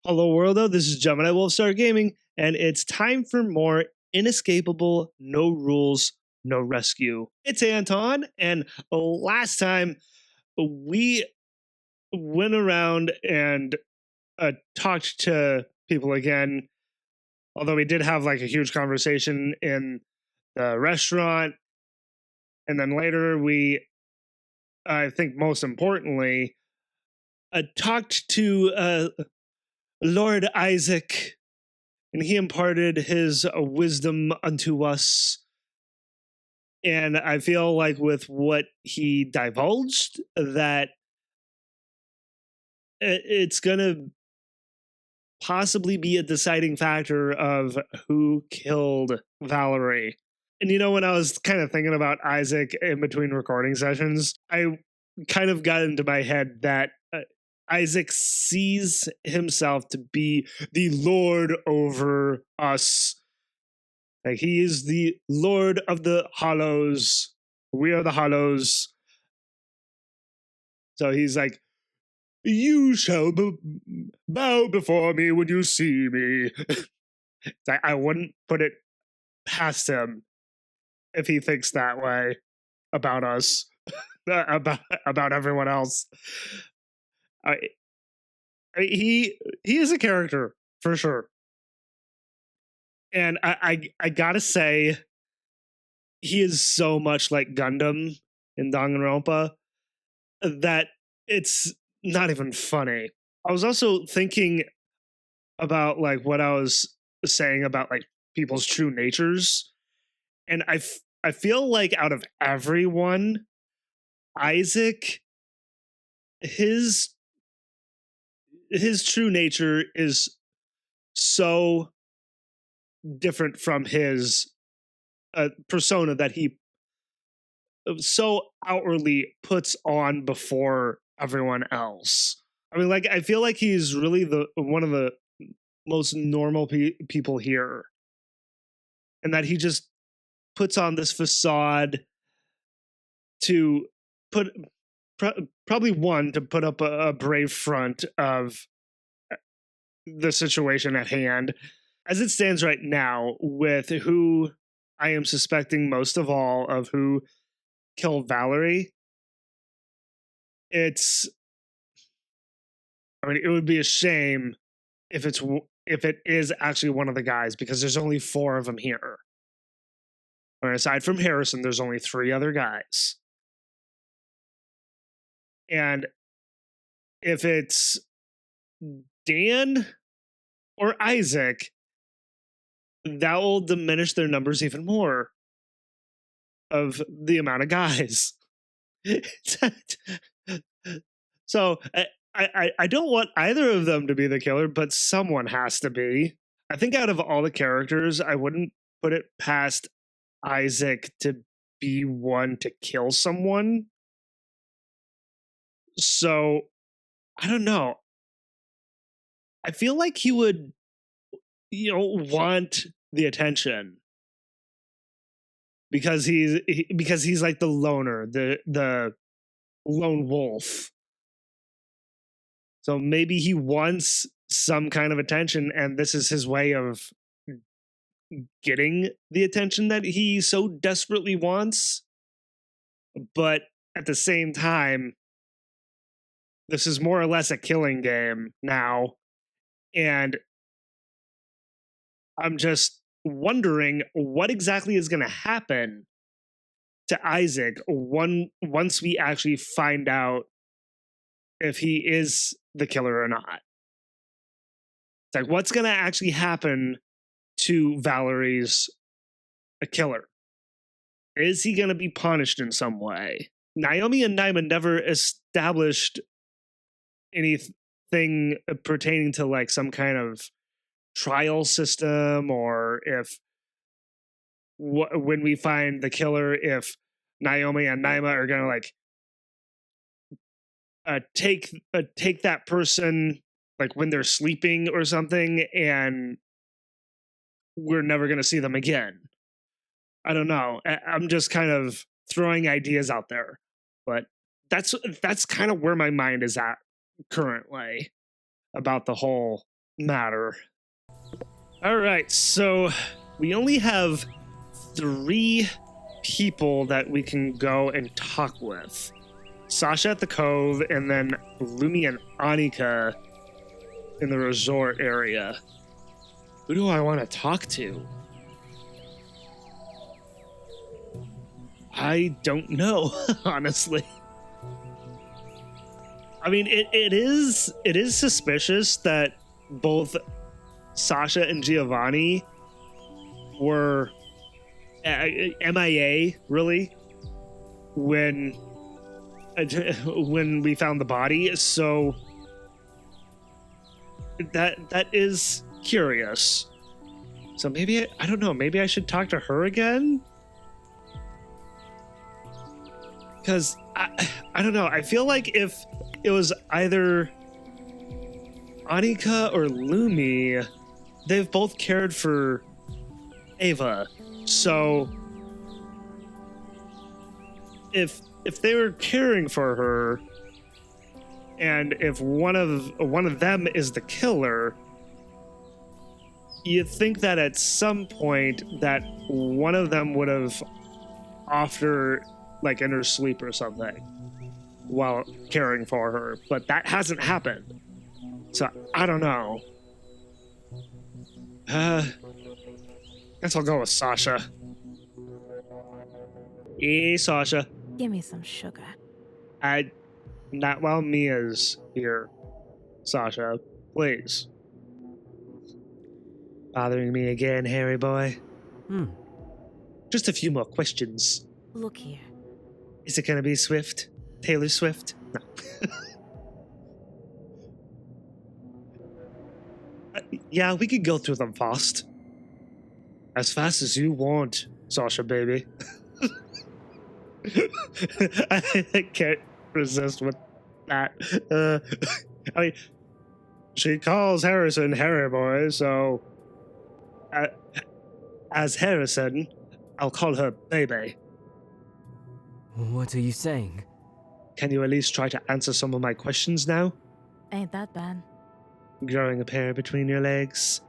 Hello, worldo. This is Gemini Wolfstar Gaming, and it's time for more Inescapable, No Rules, No Rescue. It's Anton, and last time we went around and talked to people again, although we did have like a huge conversation in the restaurant, and then later we, I think most importantly, talked to Lord Isaac, and he imparted his wisdom unto us. And I feel like with what he divulged, that it's going to possibly be a deciding factor of who killed Valerie. And when I was kind of thinking about Isaac in between recording sessions, I kind of got into my head that Isaac sees himself to be the Lord over us. Like, he is the Lord of the Hollows. We are the Hollows. So he's like, you shall bow before me when you see me. I wouldn't put it past him if he thinks that way about us, about everyone else. He is a character for sure, and I gotta say, he is so much like Gundam in Danganronpa that it's not even funny. I was also thinking about like what I was saying about like people's true natures, and I feel like out of everyone, Isaac, his true nature is so different from his persona that he so outwardly puts on before everyone else. I mean, like, I feel like he's really the one of the most normal people here, and that he just puts on this facade to put probably one to put up a brave front of the situation at hand. As it stands right now, with who I am suspecting most of all of who killed Valerie, it would be a shame if it is actually one of the guys, because there's only 4 of them here. And aside from Harrison, there's only 3 other guys. And if it's Dan or Isaac, that will diminish their numbers even more of the amount of guys. So I don't want either of them to be the killer, but someone has to be. I think out of all the characters, I wouldn't put it past Isaac to be one to kill someone. So I don't know. I feel like he would, want the attention because he's like the loner, the lone wolf. So maybe he wants some kind of attention, and this is his way of getting the attention that he so desperately wants. But at the same time, this is more or less a killing game now. And I'm just wondering what exactly is going to happen to Isaac once we actually find out if he is the killer or not. It's like, what's going to actually happen to Valerie's killer? Is he going to be punished in some way? Naomi and Naima never established anything pertaining to like some kind of trial system, or if when we find the killer, if Naomi and Naima are going to like take that person like when they're sleeping or something, and we're never going to see them again. I don't know. I'm just kind of throwing ideas out there, but that's kind of where my mind is at currently about the whole matter. All right, so we only have 3 people that we can go and talk with. Sasha at the Cove, and then Lumi and Annika in the resort area. Who do I want to talk to? I don't know, honestly. I mean, it is suspicious that both Sasha and Giovanni were MIA, really, when we found the body. So that is curious. So maybe I don't know. Maybe I should talk to her again. Because I don't know. I feel like if it was either Annika or Lumi, they've both cared for Ava. So if they were caring for her, and if one of them is the killer, you'd think that at some point that one of them would have offed her, like, in her sleep or something while caring for her, but that hasn't happened. So I don't know. Guess I'll go with Sasha. Hey, Sasha. Give me some sugar. Not while Mia's here, Sasha. Please. Bothering me again, Harry boy? Just a few more questions. Look here. Is it gonna be Swift? Taylor Swift? No. Yeah, we could go through them fast. As fast as you want, Sasha, baby. I can't resist with that. I mean, she calls Harrison Harry Boy, so as Harrison, I'll call her baby. What are you saying? Can you at least try to answer some of my questions now? Ain't that bad. Growing a pair between your legs?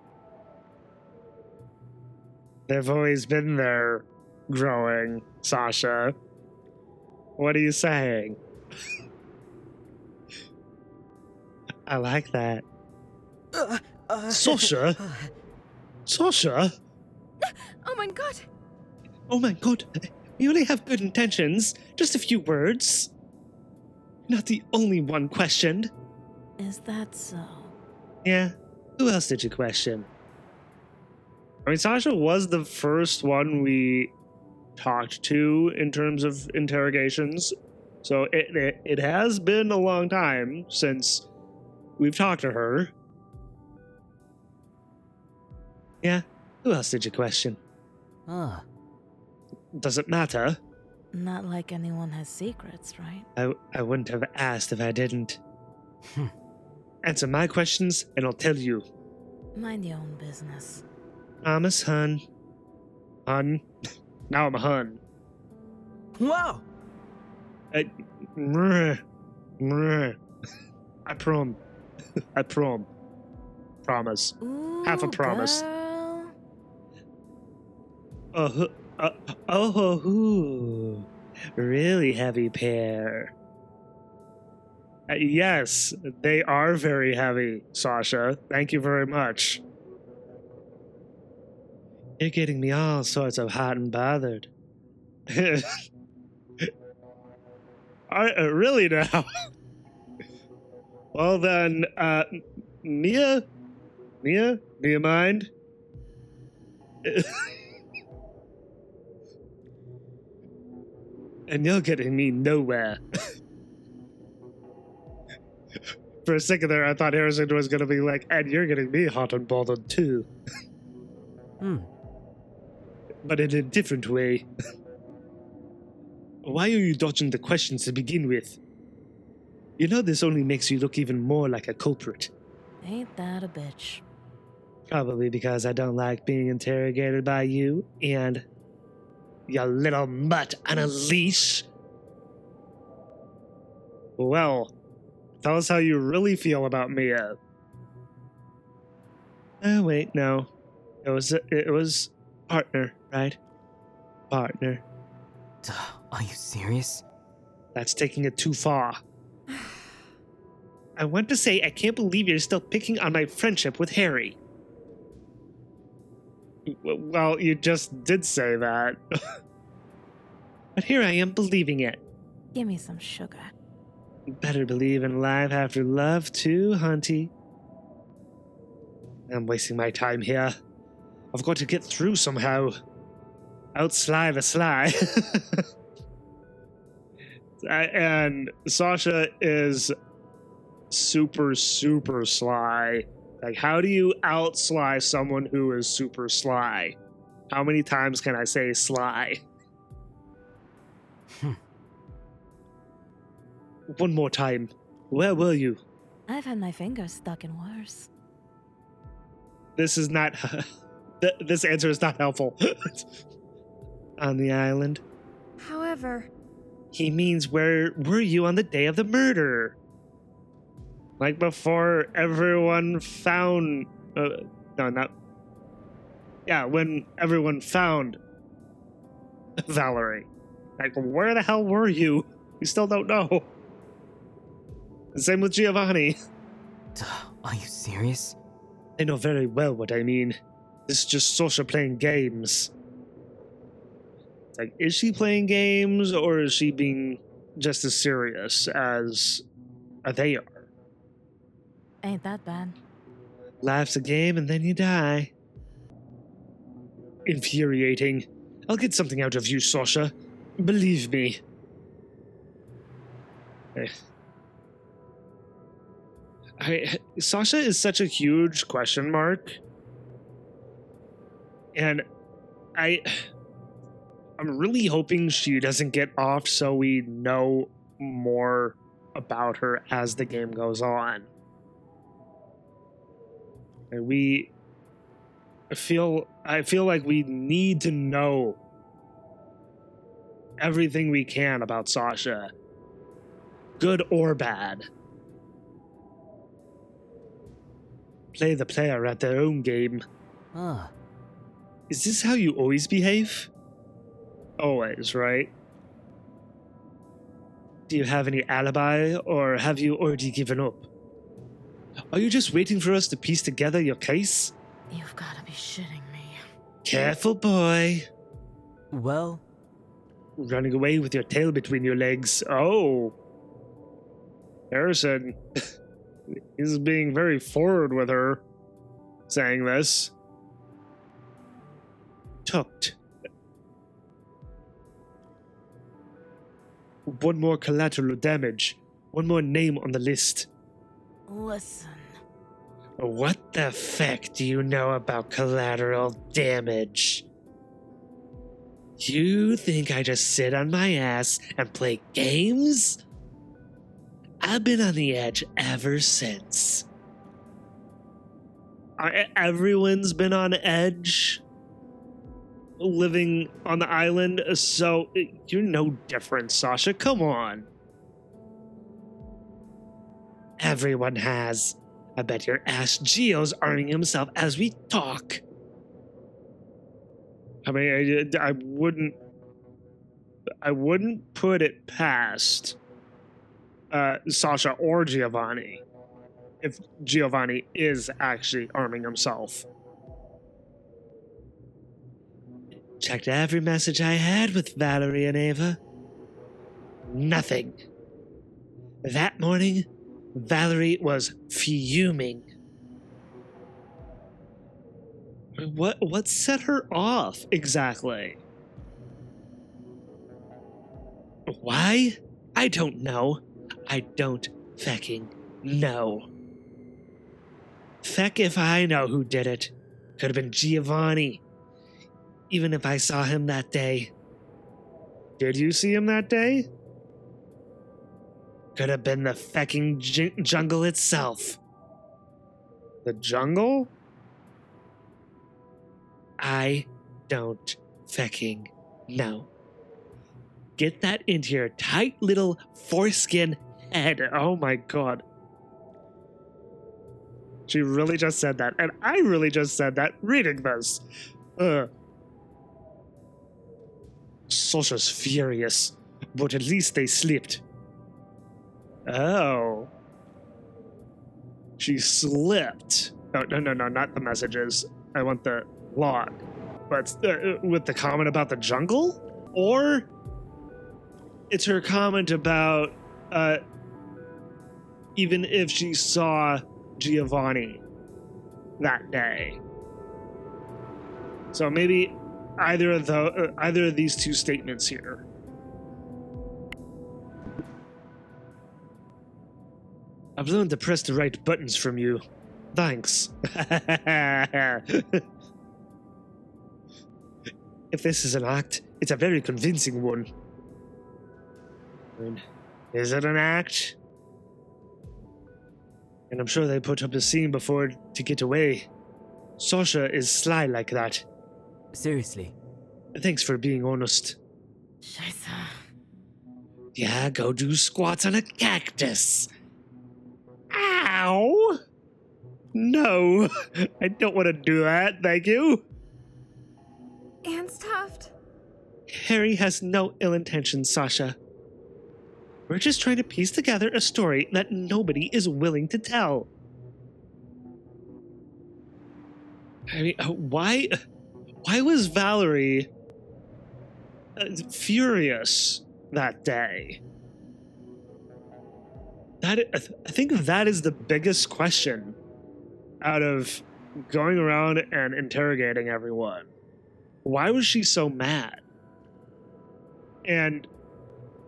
They've always been there, growing, Sasha. What are you saying? I like that. Sasha? Sasha? Oh my god! Oh my god. You only have good intentions. Just a few words. Not the only one questioned. Is that so? Yeah. Who else did you question? I mean, Sasha was the first one we talked to in terms of interrogations. So it has been a long time since we've talked to her. Yeah. Who else did you question? Does it matter? Not like anyone has secrets, right? I wouldn't have asked if I didn't. Answer my questions and I'll tell you. Mind your own business. Promise, hun. Hun? Now I'm a hun. Wow! I prom. I prom. Promise. Ooh, Half a promise. Girl. Oh, really heavy pair. Yes, they are very heavy, Sasha. Thank you very much. You're getting me all sorts of hot and bothered. Really now? Well then, Mia, do you mind? And you're getting me nowhere. For a second there, I thought Harrison was going to be like, and you're getting me hot and bothered too. But in a different way. Why are you dodging the questions to begin with? You know this only makes you look even more like a culprit. Ain't that a bitch? Probably because I don't like being interrogated by you and your little mutt on a leash. Well, tell us how you really feel about Mia. Oh, wait, no. It was partner, right? Partner. Duh, are you serious? That's taking it too far. I want to say I can't believe you're still picking on my friendship with Harry. Well, you just did say that. But here I am believing it. Give me some sugar. Better believe in life after love too, Hunty. I'm wasting my time here. I've got to get through somehow. Outsly the sly. And Sasha is super, super sly. Like, how do you outsly someone who is super sly? How many times can I say sly? One more time. Where were you? I've had my fingers stuck in worse. This is not... this answer is not helpful. On the island. However... He means, where were you on the day of the murder? Like before everyone found... no, not... Yeah, when everyone found Valerie. Like, where the hell were you? We still don't know. Same with Giovanni. Duh, are you serious? I know very well what I mean. This is just Sasha playing games. It's like, is she playing games, or is she being just as serious as they are? Ain't that bad. Life's a game and then you die. Infuriating. I'll get something out of you, Sasha. Believe me. Sasha is such a huge question mark. And I'm really hoping she doesn't get off so we know more about her as the game goes on. And I feel like we need to know everything we can about Sasha, good or bad. Play the player at their own game. Huh. Is this how you always behave? Always, right? Do you have any alibi, or have you already given up? Are you just waiting for us to piece together your case? You've gotta be shitting me. Careful, boy. Well... Running away with your tail between your legs. Oh. Harrison. He's being very forward with her, saying this. Tucked. One more collateral damage. One more name on the list. Listen. What the feck do you know about collateral damage? You think I just sit on my ass and play games? I've been on the edge ever since. Everyone's been on edge living on the island, so you're no different, Sasha. Come on. Everyone has. I bet your ass Gio's arming himself as we talk. I mean, I wouldn't put it past Sasha or Giovanni if Giovanni is actually arming himself. Checked every message I had with Valerie and Ava. Nothing. That morning, Valerie was fuming. What set her off exactly? Why? I don't know. I don't fecking know. Feck if I know who did it. Could have been Giovanni. Even if I saw him that day. Did you see him that day? Could have been the fecking jungle itself. The jungle? I don't fecking know. Get that into your tight little foreskin head. Oh my god. She really just said that, and I really just said that reading this. Sasha's furious, but at least they slipped. Oh. She slipped. Oh, no, not the messages. I want the log. But with the comment about the jungle? Or it's her comment about even if she saw Giovanni that day. So maybe either of these two statements here. I've learned to press the right buttons from you. Thanks. If this is an act, it's a very convincing one. Is it an act? And I'm sure they put up a scene before to get away. Sasha is sly like that. Seriously. Thanks for being honest. Scheiße. Yeah, go do squats on a cactus. Ow! No, I don't want to do that, thank you. Ernsthaft? Harry has no ill intentions, Sasha. We're just trying to piece together a story that nobody is willing to tell. I mean, why was Valerie furious that day? I think that is the biggest question out of going around and interrogating everyone. Why was she so mad? And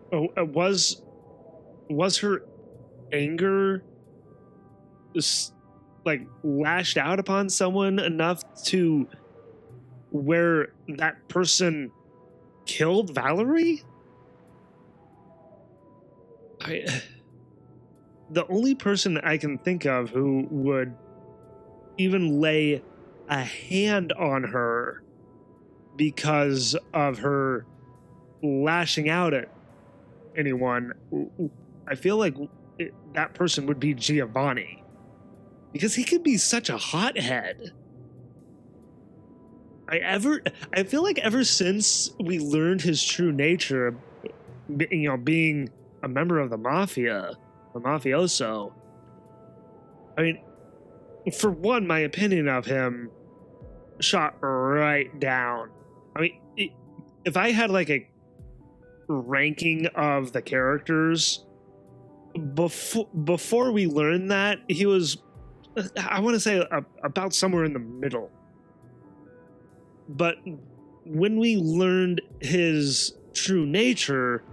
was her anger just like lashed out upon someone enough to where that person killed Valerie? The only person I can think of who would even lay a hand on her because of her lashing out at anyone, I feel like that person would be Giovanni, because he could be such a hothead. I feel like ever since we learned his true nature, being a member of the mafia, a mafioso, I mean, for one, my opinion of him shot right down. I mean, if I had like a ranking of the characters before we learned that, he was, I want to say, about somewhere in the middle. But when we learned his true nature,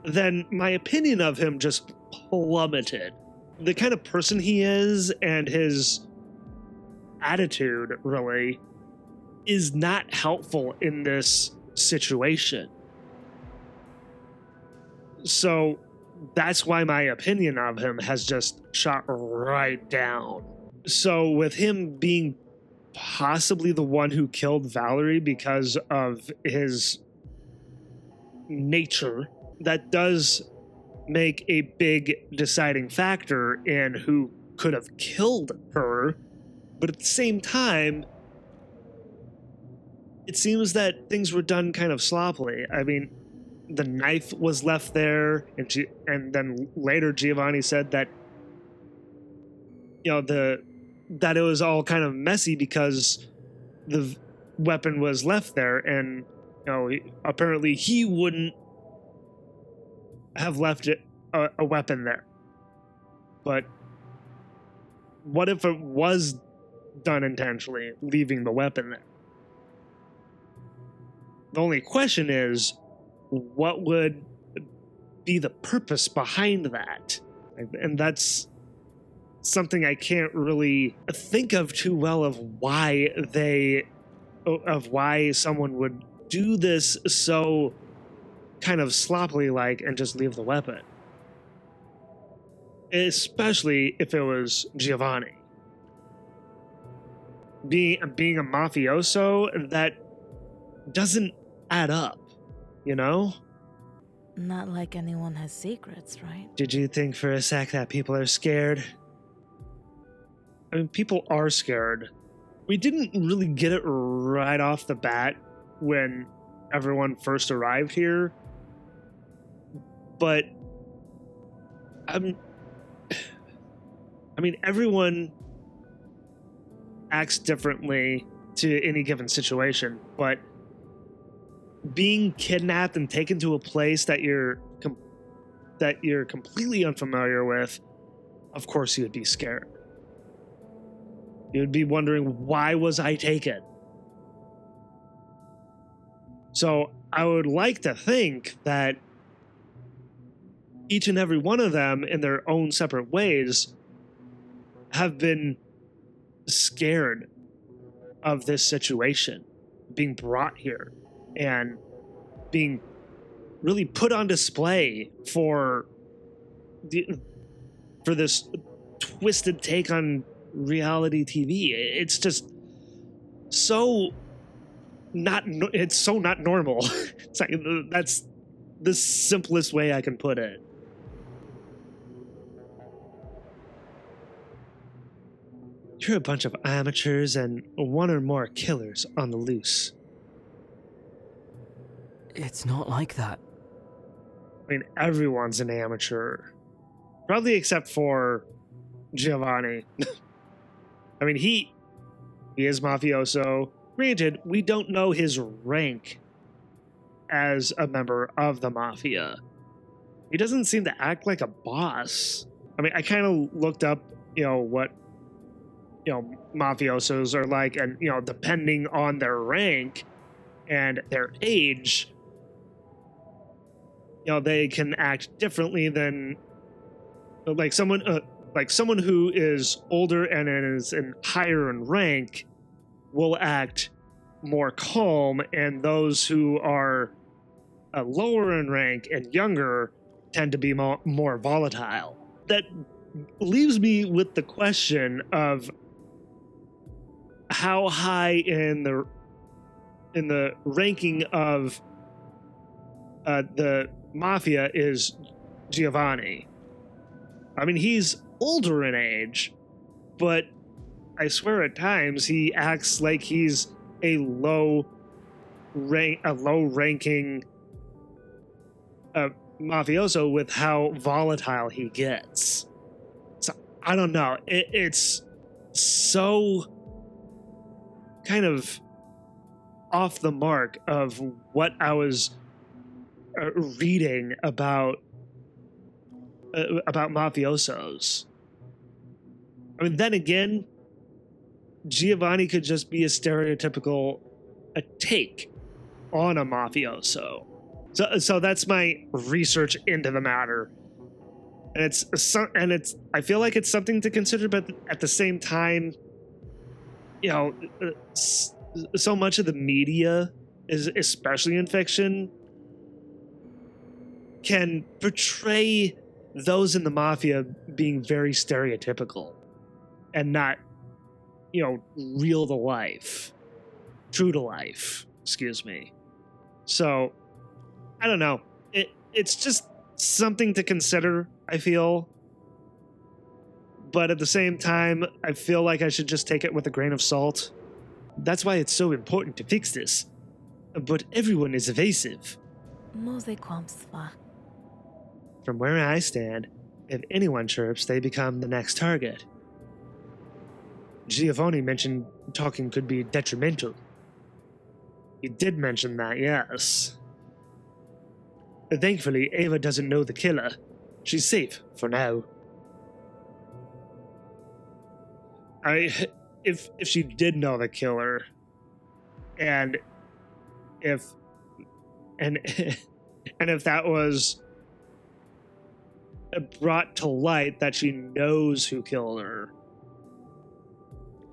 then my opinion of him just plummeted. The kind of person he is and his attitude really is not helpful in this situation. So that's why my opinion of him has just shot right down. So with him being possibly the one who killed Valerie because of his nature, that does make a big deciding factor in who could have killed her. But at the same time, it seems that things were done kind of sloppily. I mean, the knife was left there, and then later Giovanni said that, that it was all kind of messy because the weapon was left there, and apparently he wouldn't have left a weapon there. But what if it was done intentionally, leaving the weapon there? The only question is, what would be the purpose behind that? And that's something I can't really think of too well of why someone would do this so kind of sloppily like and just leave the weapon. Especially if it was Giovanni. Being a mafioso, that doesn't add up, Not like anyone has secrets, right? Did you think for a sec that people are scared? I mean, people are scared. We didn't really get it right off the bat when everyone first arrived here, but I mean, everyone acts differently to any given situation, but being kidnapped and taken to a place that you're completely unfamiliar with, of course you would be scared. You would be wondering, why was I taken? So I would like to think that each and every one of them, in their own separate ways, have been scared of this situation, being brought here and being really put on display for this twisted take on reality TV. It's just so not normal. It's like, that's the simplest way I can put it. You're a bunch of amateurs and one or more killers on the loose. It's not like that. I mean, everyone's an amateur. Probably except for Giovanni. I mean, he is mafioso. Granted, we don't know his rank as a member of the mafia. He doesn't seem to act like a boss. I mean, I kind of looked up, what, mafiosos are like, and, depending on their rank and their age, they can act differently than someone who is older and is higher in rank will act more calm, and those who are lower in rank and younger tend to be more volatile. That leaves me with the question of how high in the ranking of the mafia is Giovanni. I mean, he's older in age, but I swear at times he acts like he's a low-ranking mafioso with how volatile he gets. So I don't know. It's so kind of off the mark of what I was reading about mafiosos. I mean, then again, Giovanni could just be a stereotypical take on a mafioso. So that's my research into the matter, and I feel like it's something to consider, but at the same time, so much of the media is, especially in fiction, can portray those in the mafia being very stereotypical and not, true to life, excuse me. So, I don't know. It's just something to consider, I feel. But at the same time, I feel like I should just take it with a grain of salt. That's why it's so important to fix this. But everyone is evasive. From where I stand, if anyone chirps, they become the next target. Giovanni mentioned talking could be detrimental. He did mention that, yes. Thankfully, Ava doesn't know the killer. She's safe for now. If she did know the killer, and if that was brought to light that she knows who killed her,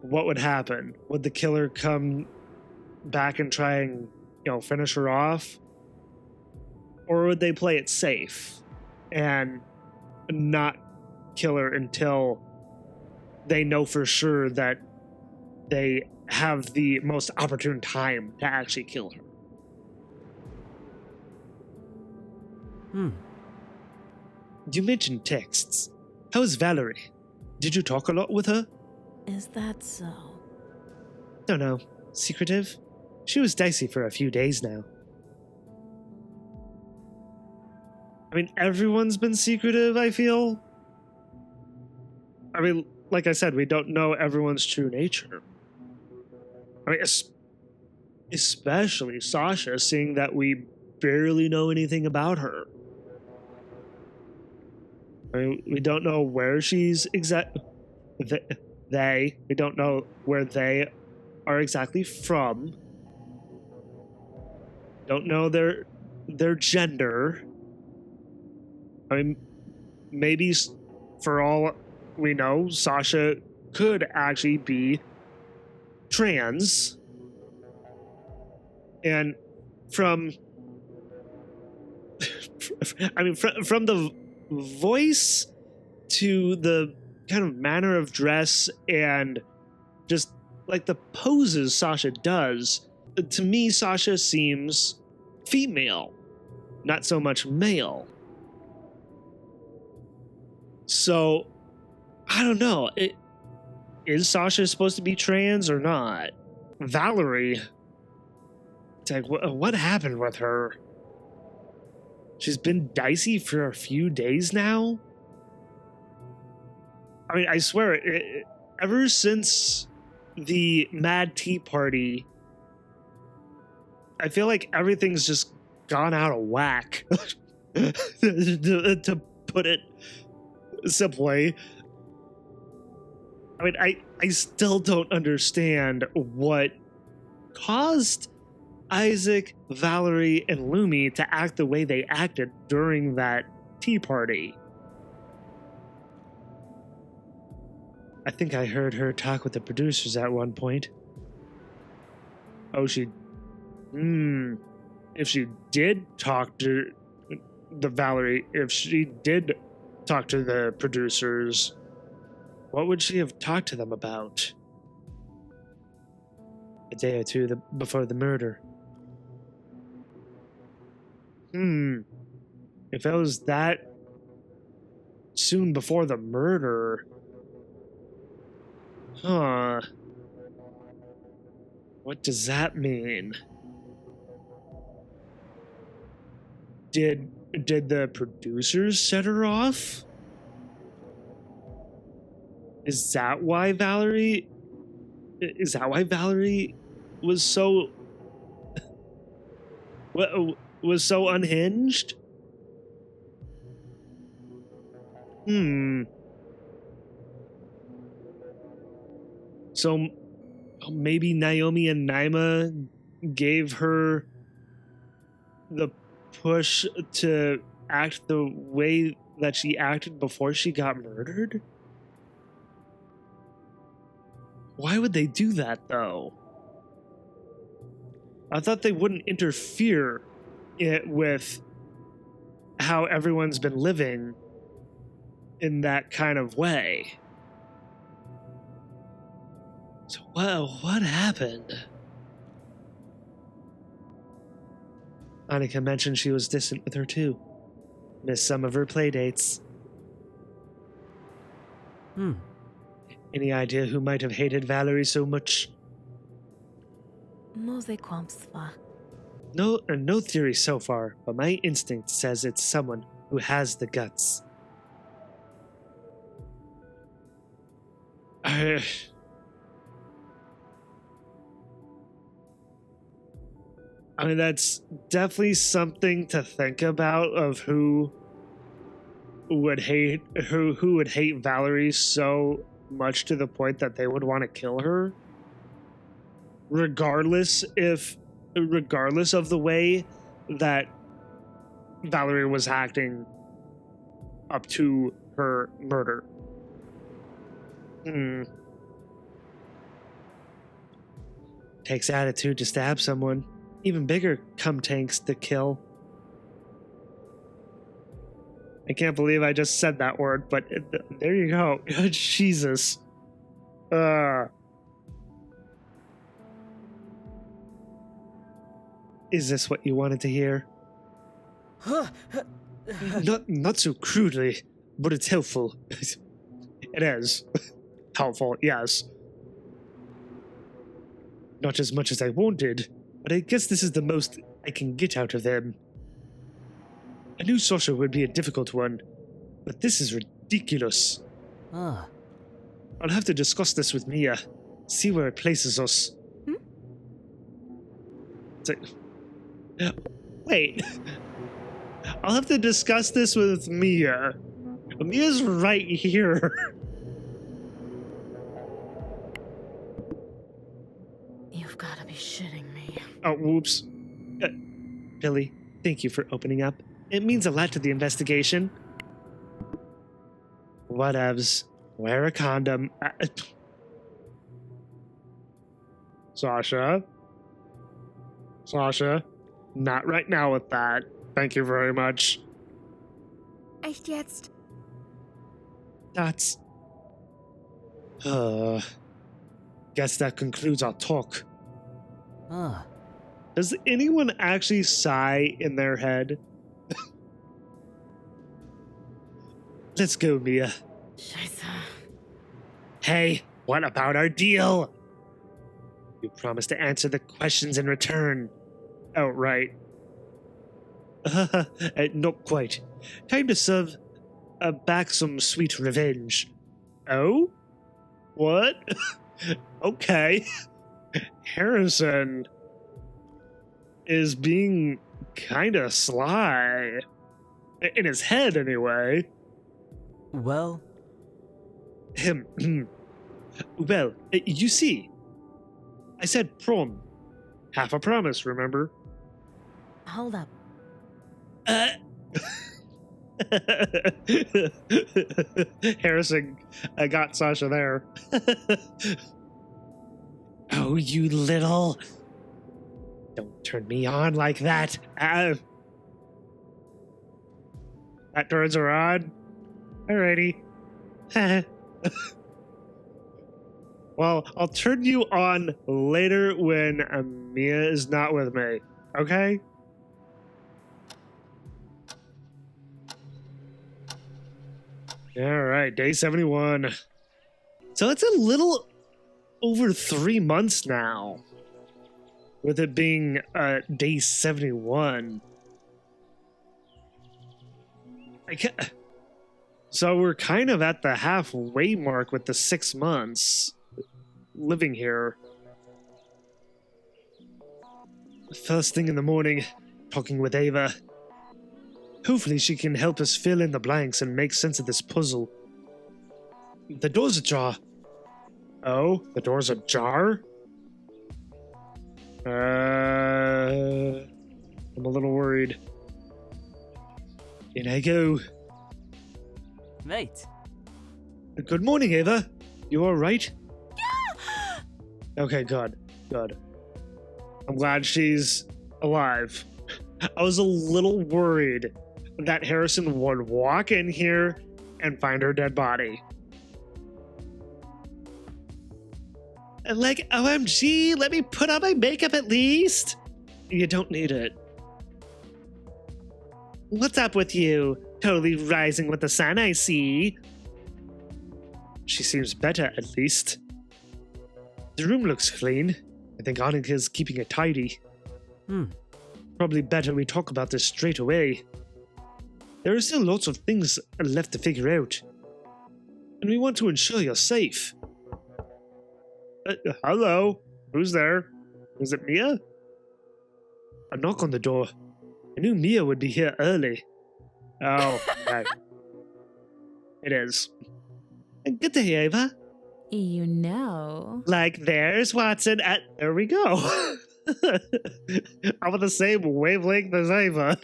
what would happen? Would the killer come back and try and, finish her off? Or would they play it safe and not kill her until they know for sure that they have the most opportune time to actually kill her? You mentioned texts. How is Valerie? Did you talk a lot with her? Is that so? Don't know. Secretive? She was dicey for a few days now. I mean, everyone's been secretive, I feel. I mean, like I said, we don't know everyone's true nature. I mean, especially Sasha, seeing that we barely know anything about her. I mean, we don't know where she's we don't know where they are exactly from. Don't know their gender. I mean, maybe for all we know, Sasha could actually be trans. And from from the voice to the kind of manner of dress and just like the poses Sasha does, to me, Sasha seems female, not so much male. So, I don't know. Is Sasha supposed to be trans or not? Valerie, it's like, what happened with her? She's been dicey for a few days now? I mean, I swear, ever since the Mad Tea Party, I feel like everything's just gone out of whack. To put it simply. I mean, I still don't understand what caused Isaac, Valerie, and Lumi to act the way they acted during that tea party. I think I heard her talk with the producers at one point. Oh, if she did talk to if she did talk to the producers, what would she have talked to them about? A day or two before the murder. If it was that soon before the murder, what does that mean? Did the producers set her off? Is that why Valerie was so unhinged? So maybe Naomi and Naima gave her the push to act the way that she acted before she got murdered? Why would they do that, though? I thought they wouldn't interfere with how everyone's been living in that kind of way. So, what happened? Annika mentioned she was distant with her too. Missed some of her playdates. Any idea who might have hated Valerie so much? No theory so far, but my instinct says it's someone who has the guts. I mean, that's definitely something to think about, of who would hate Valerie so much to the point that they would want to kill her, regardless of the way that Valerie was acting up to her murder. Takes attitude to stab someone. Even bigger cum tanks to kill. I can't believe I just said that word, but there you go. Jesus. Is this what you wanted to hear? Not so crudely, but it's helpful. It is. helpful, yes. Not as much as I wanted, but I guess this is the most I can get out of them. I knew Sasha would be a difficult one, but this is ridiculous. Ah. I'll have to discuss this with Mia, see where it places us. Wait. I'll have to discuss this with Mia. Mia's right here. You've got to be shitting me. Oh, whoops. Billy, thank you for opening up. It means a lot to the investigation. Whatevs. Wear a condom. Sasha? Sasha? Not right now with that. Thank you very much. Echt jetzt? That's... Guess that concludes our talk. Ah. Does anyone actually sigh in their head? Let's go, Mia. Scheiße. Hey, what about our deal? You promised to answer the questions in return. Oh, right. Not quite. Time to serve back some sweet revenge. Oh? What? Okay. Harrison is being kinda sly. In his head, anyway. Well, Well, you see, I said prom. Half a promise, remember? Hold up. Harrison got Sasha there. Oh, you little... Don't turn me on like that. That turns her on. Alrighty. Well, I'll turn you on later when Mia is not with me. Okay? Alright, day 71. So it's a little over 3 months now. With it being day 71. So we're kind of at the halfway mark with the 6 months living here. First thing in the morning, talking with Ava. Hopefully she can help us fill in the blanks and make sense of this puzzle. The door's ajar. Oh, the door's ajar? I'm a little worried. In I go. mate. Good morning, Ava. You all right? Okay, good. Good. I'm glad she's alive. I was a little worried that Harrison would walk in here and find her dead body. And like, OMG, let me put on my makeup at least. You don't need it. What's up with you? Totally rising with the sun, I see. She seems better, at least. The room looks clean. I think Annika's keeping it tidy. Probably better we talk about this straight away. There are still lots of things left to figure out. And we want to ensure you're safe. Hello? Who's there? Is it Mia? A knock on the door. I knew Mia would be here early. Oh, right. It is. Good day, Ava. You know. Like, there's Watson. There we go. I'm on the same wavelength as Ava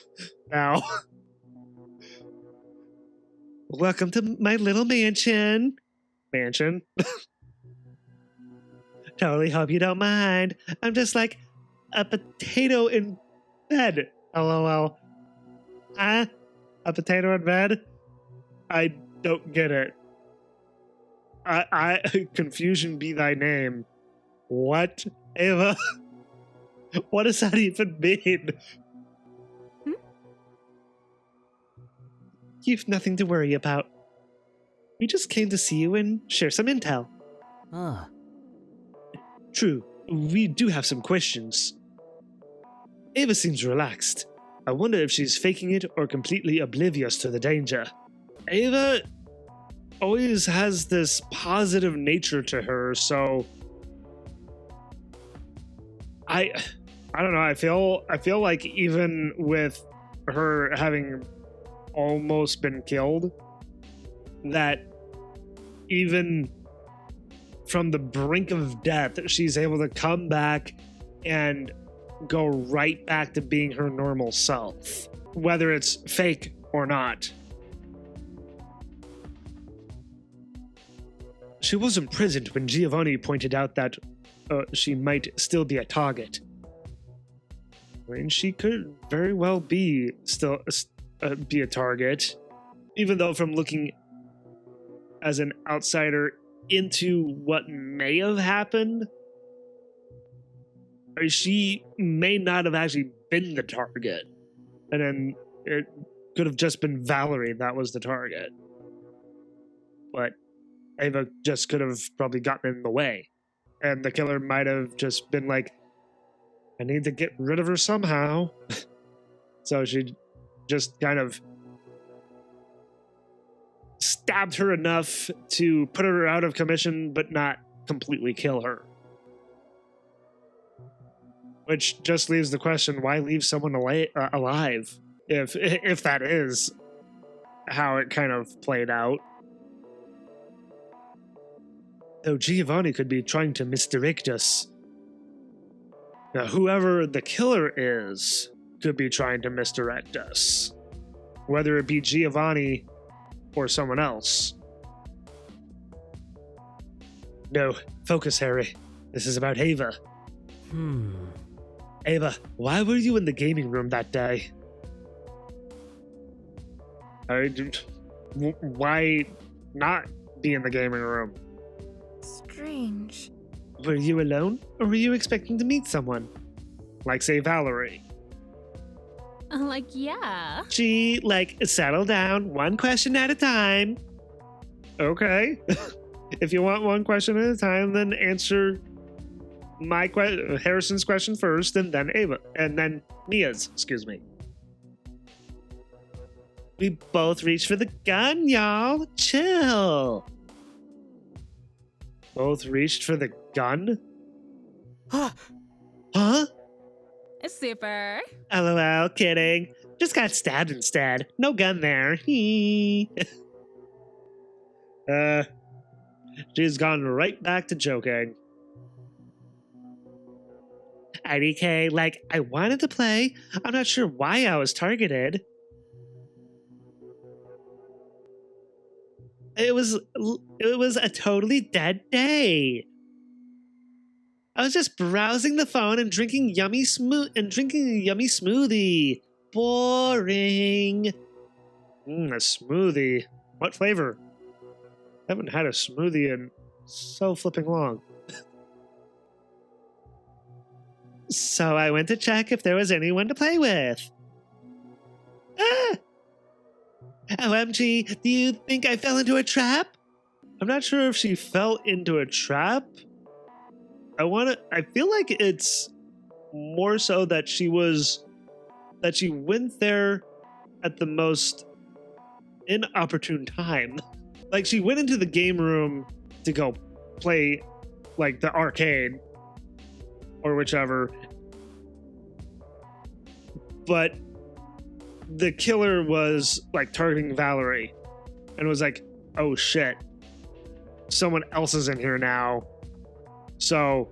now. Welcome to my little mansion. Mansion? Totally hope you don't mind. I'm just like a potato in bed. LOL. A potato in bed? I don't get it. I confusion be thy name. What, Ava? What does that even mean? You've nothing to worry about. We just came to see you and share some intel. Ah. True, we do have some questions. Ava seems relaxed. I wonder if she's faking it or completely oblivious to the danger. Ava always has this positive nature to her, so I don't know. I feel like even with her having almost been killed, that even from the brink of death, she's able to come back and go right back to being her normal self, whether it's fake or not. She was imprisoned when Giovanni pointed out that she might still be a target. I mean, she could very well be still be a target, even though from looking as an outsider into what may have happened, she may not have actually been the target, and then it could have just been Valerie that was the target. But Ava just could have probably gotten in the way, and the killer might have just been like, I need to get rid of her somehow. So she just kind of stabbed her enough to put her out of commission, but not completely kill her. Which just leaves the question, why leave someone alive? If that is how it kind of played out. Though Giovanni could be trying to misdirect us. Now, whoever the killer is could be trying to misdirect us. Whether it be Giovanni or someone else. No, focus, Harry. This is about Ava. Ava, why were you in the gaming room that day? Why not be in the gaming room? Strange. Were you alone, or were you expecting to meet someone? Like, say, Valerie. Yeah. She, settle down, one question at a time. Okay. If you want one question at a time, then answer Harrison's question first, and then Ava, and then Mia's, excuse me. We both reached for the gun, y'all. Chill. Both reached for the gun? Huh? Super. LOL, kidding. Just got stabbed instead. No gun there. She's gone right back to joking. IDK, I wanted to play. I'm not sure why I was targeted. It was a totally dead day. I was just browsing the phone and drinking a yummy smoothie. Boring. A smoothie. What flavor? I haven't had a smoothie in so flipping long. So I went to check if there was anyone to play with. OMG, do you think I fell into a trap? I'm not sure if she fell into a trap. I feel like it's more so that she went there at the most inopportune time. She went into the game room to go play, the arcade or whichever. But the killer was, targeting Valerie and was like, oh shit, someone else is in here now. So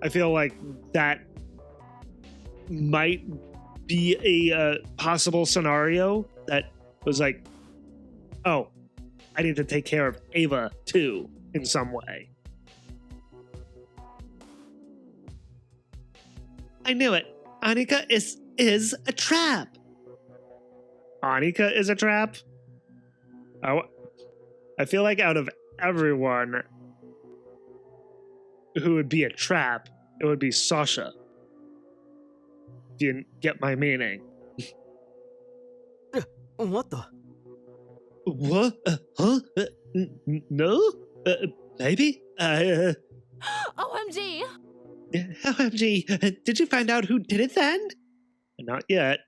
I feel like that might be a possible scenario that was like, oh, I need to take care of Ava too in some way. I knew it. Annika is a trap. Annika is a trap? I feel like out of everyone who would be a trap, it would be Sasha. If you get my meaning. What the? What? Huh? No? Maybe? OMG! OMG, did you find out who did it then? Not yet.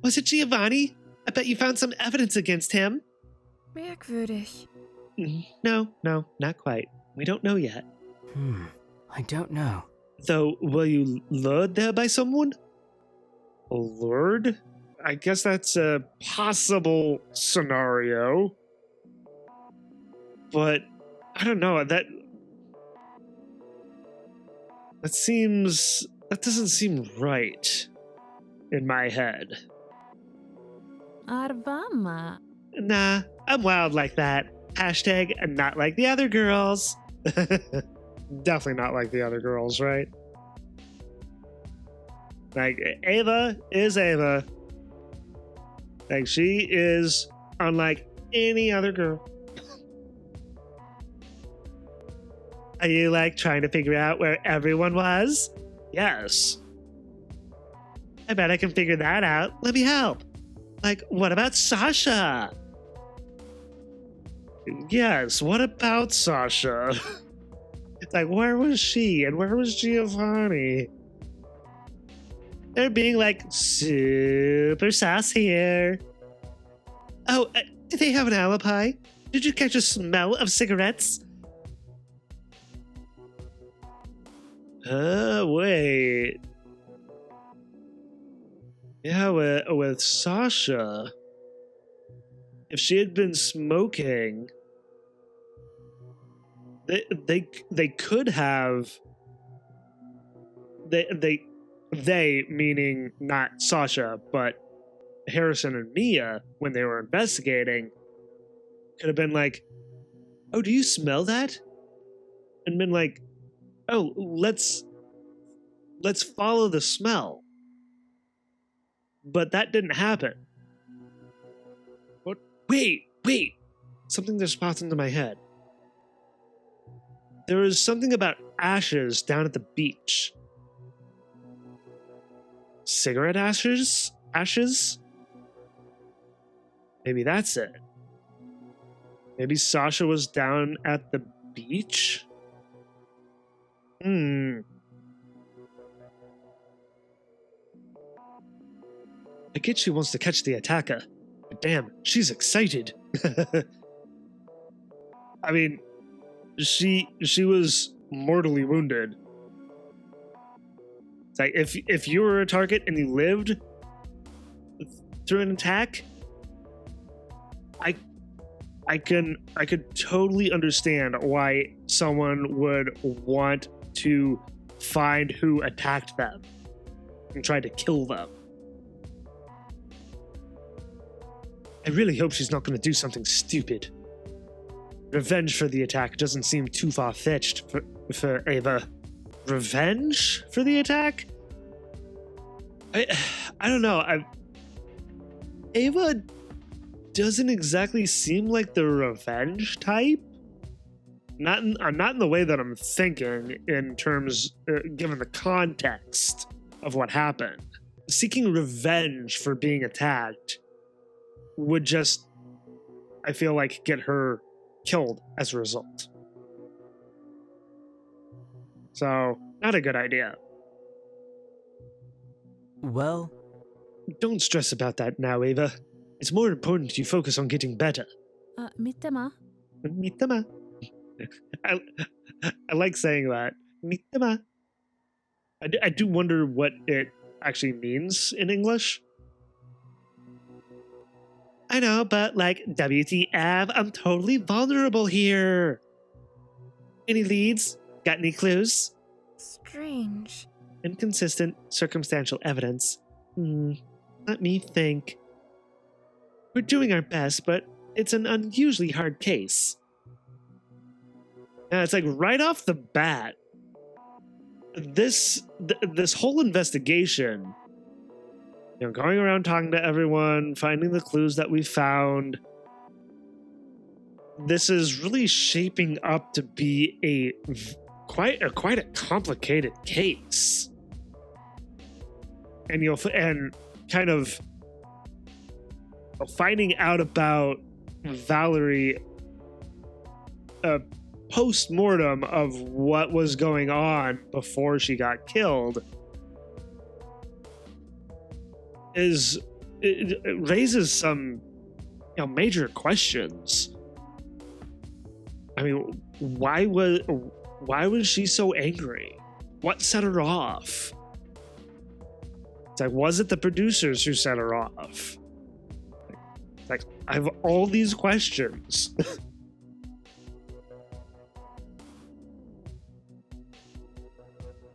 Was it Giovanni? I bet you found some evidence against him. Merkwürdig. No, not quite. We don't know yet. I don't know. So, were you lured there by someone? Lured? I guess that's a possible scenario. But, I don't know, that doesn't seem right in my head. Arvama. Nah, I'm wild like that. Hashtag not like the other girls. Definitely not like the other girls, right? Like, Ava is Ava. Like, she is unlike any other girl. Are you, like, trying to figure out where everyone was? Yes. I bet I can figure that out. Let me help. Like, what about Sasha? Yes, what about Sasha? Like, where was she and where was Giovanni? They're being, like, super sus here. Oh, did they have an alibi? Did you catch a smell of cigarettes? Wait. Yeah, with Sasha, if she had been smoking, they could have. They meaning not Sasha, but Harrison and Mia, when they were investigating, could have been like, "Oh, do you smell that?" And been like, "Oh, let's follow the smell." But that didn't happen. What? Wait. Something just popped into my head. There was something about ashes down at the beach. Cigarette ashes? Ashes? Maybe that's it. Maybe Sasha was down at the beach? I get she wants to catch the attacker, but damn, she's excited. I mean, she was mortally wounded. It's like if you were a target and you lived through an attack, I could totally understand why someone would want to find who attacked them and try to kill them. I really hope she's not going to do something stupid. Revenge for the attack doesn't seem too far-fetched for Ava. Revenge for the attack? I don't know. Ava doesn't exactly seem like the revenge type. Not in the way that I'm thinking in terms, given the context of what happened. Seeking revenge for being attacked would just, I feel like, get her killed as a result. So, not a good idea. Well, don't stress about that now, Ava. It's more important you focus on getting better. Mittema. Mittema. I like saying that. Mittema. I do wonder what it actually means in English. I know, but like, WTF, I'm totally vulnerable here. Any leads? Got any clues? Strange. Inconsistent circumstantial evidence. Let me think. We're doing our best, but it's an unusually hard case. Now, it's like right off the bat, this whole investigation, you know, going around talking to everyone, finding the clues that we found, this is really shaping up to be quite a complicated case. And kind of finding out about Valerie post-mortem of what was going on before she got killed it raises some major questions. I mean, why was she so angry? What set her off? It's like, was it the producers who set her off? It's like, I have all these questions.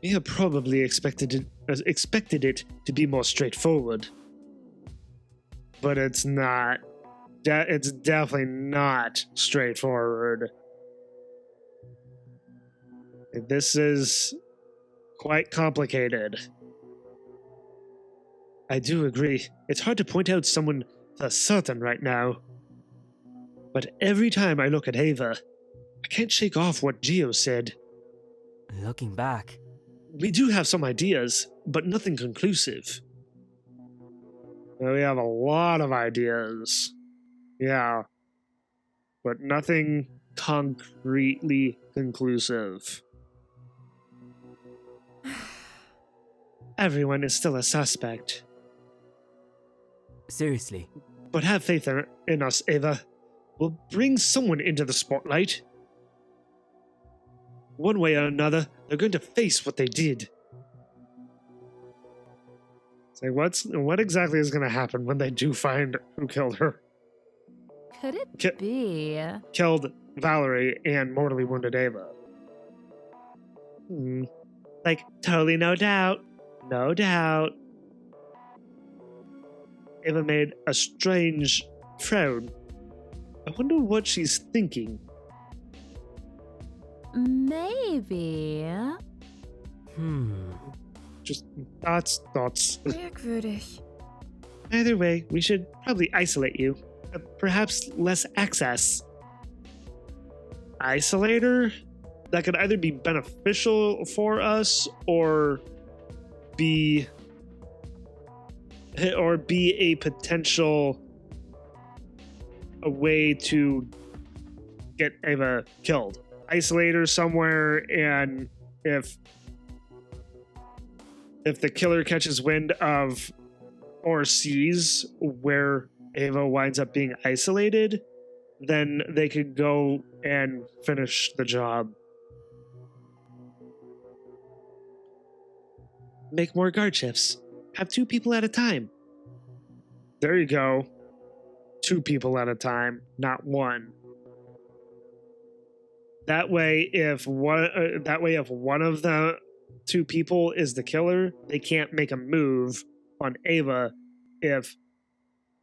Mia probably expected it to be more straightforward, but it's not. It's definitely not straightforward. This is quite complicated. I do agree. It's hard to point out someone for certain right now. But every time I look at Ava, I can't shake off what Gio said. Looking back, we do have some ideas, but nothing conclusive. We have a lot of ideas. Yeah. But nothing concretely conclusive. Everyone is still a suspect. seriously. But have faith in us, Ava. We'll bring someone into the spotlight. One way or another, they're going to face what they did. Say, what exactly is going to happen when they do find who killed her? Could it be? Killed Valerie and mortally wounded Ava. Like, totally no doubt. No doubt. Ava made a strange frown. I wonder what she's thinking. Maybe. Just thoughts. Merkwürdig. Either way, we should probably isolate you. Perhaps less access. Isolator? That could either be beneficial for us or be a potential way to get Ava killed. Isolate her somewhere, and if the killer catches wind of or sees where Ava winds up being isolated, then they could go and finish the job. Make more guard shifts. Have 2 people at a time. There you go. 2 people at a time, not 1. That way, if one of the 2 people is the killer, they can't make a move on Ava if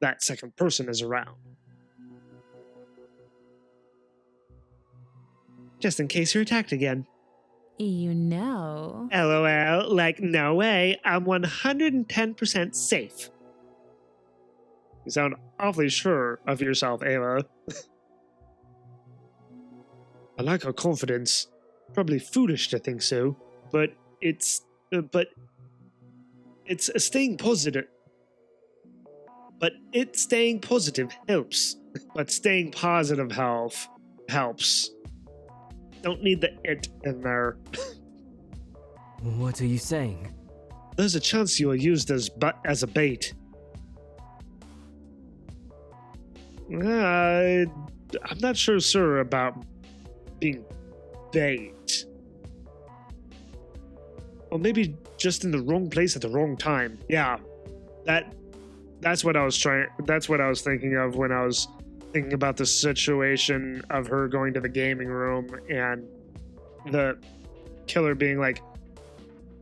that second person is around. Just in case you're attacked again. You know. LOL, like, no way, I'm 110% safe. You sound awfully sure of yourself, Ava. I like her confidence. Probably foolish to think so, but it's staying positive. But staying positive helps. But staying positive helps. Don't need the it in there. What are you saying? There's a chance you are used as a bait. I'm not sure, sir, about being bait. Or maybe just in the wrong place at the wrong time. Yeah, that's what I was thinking of when I was thinking about the situation of her going to the gaming room and the killer being like,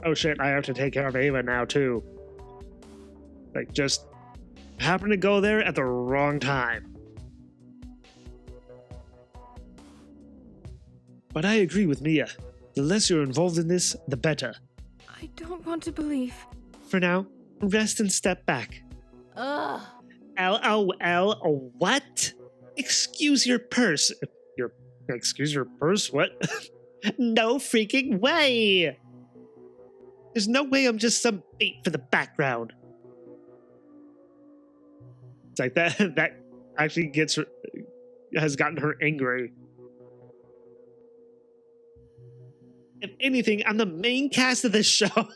oh shit, I have to take care of Ava now too. Like, just happened to go there at the wrong time. But I agree with Mia. The less you're involved in this, the better. I don't want to believe. For now, rest and step back. Ugh. LOL, what? Excuse your purse. Excuse your purse? What? No freaking way! There's no way I'm just some bait for the background. It's like that actually has gotten her angry. If anything, I'm the main cast of this show.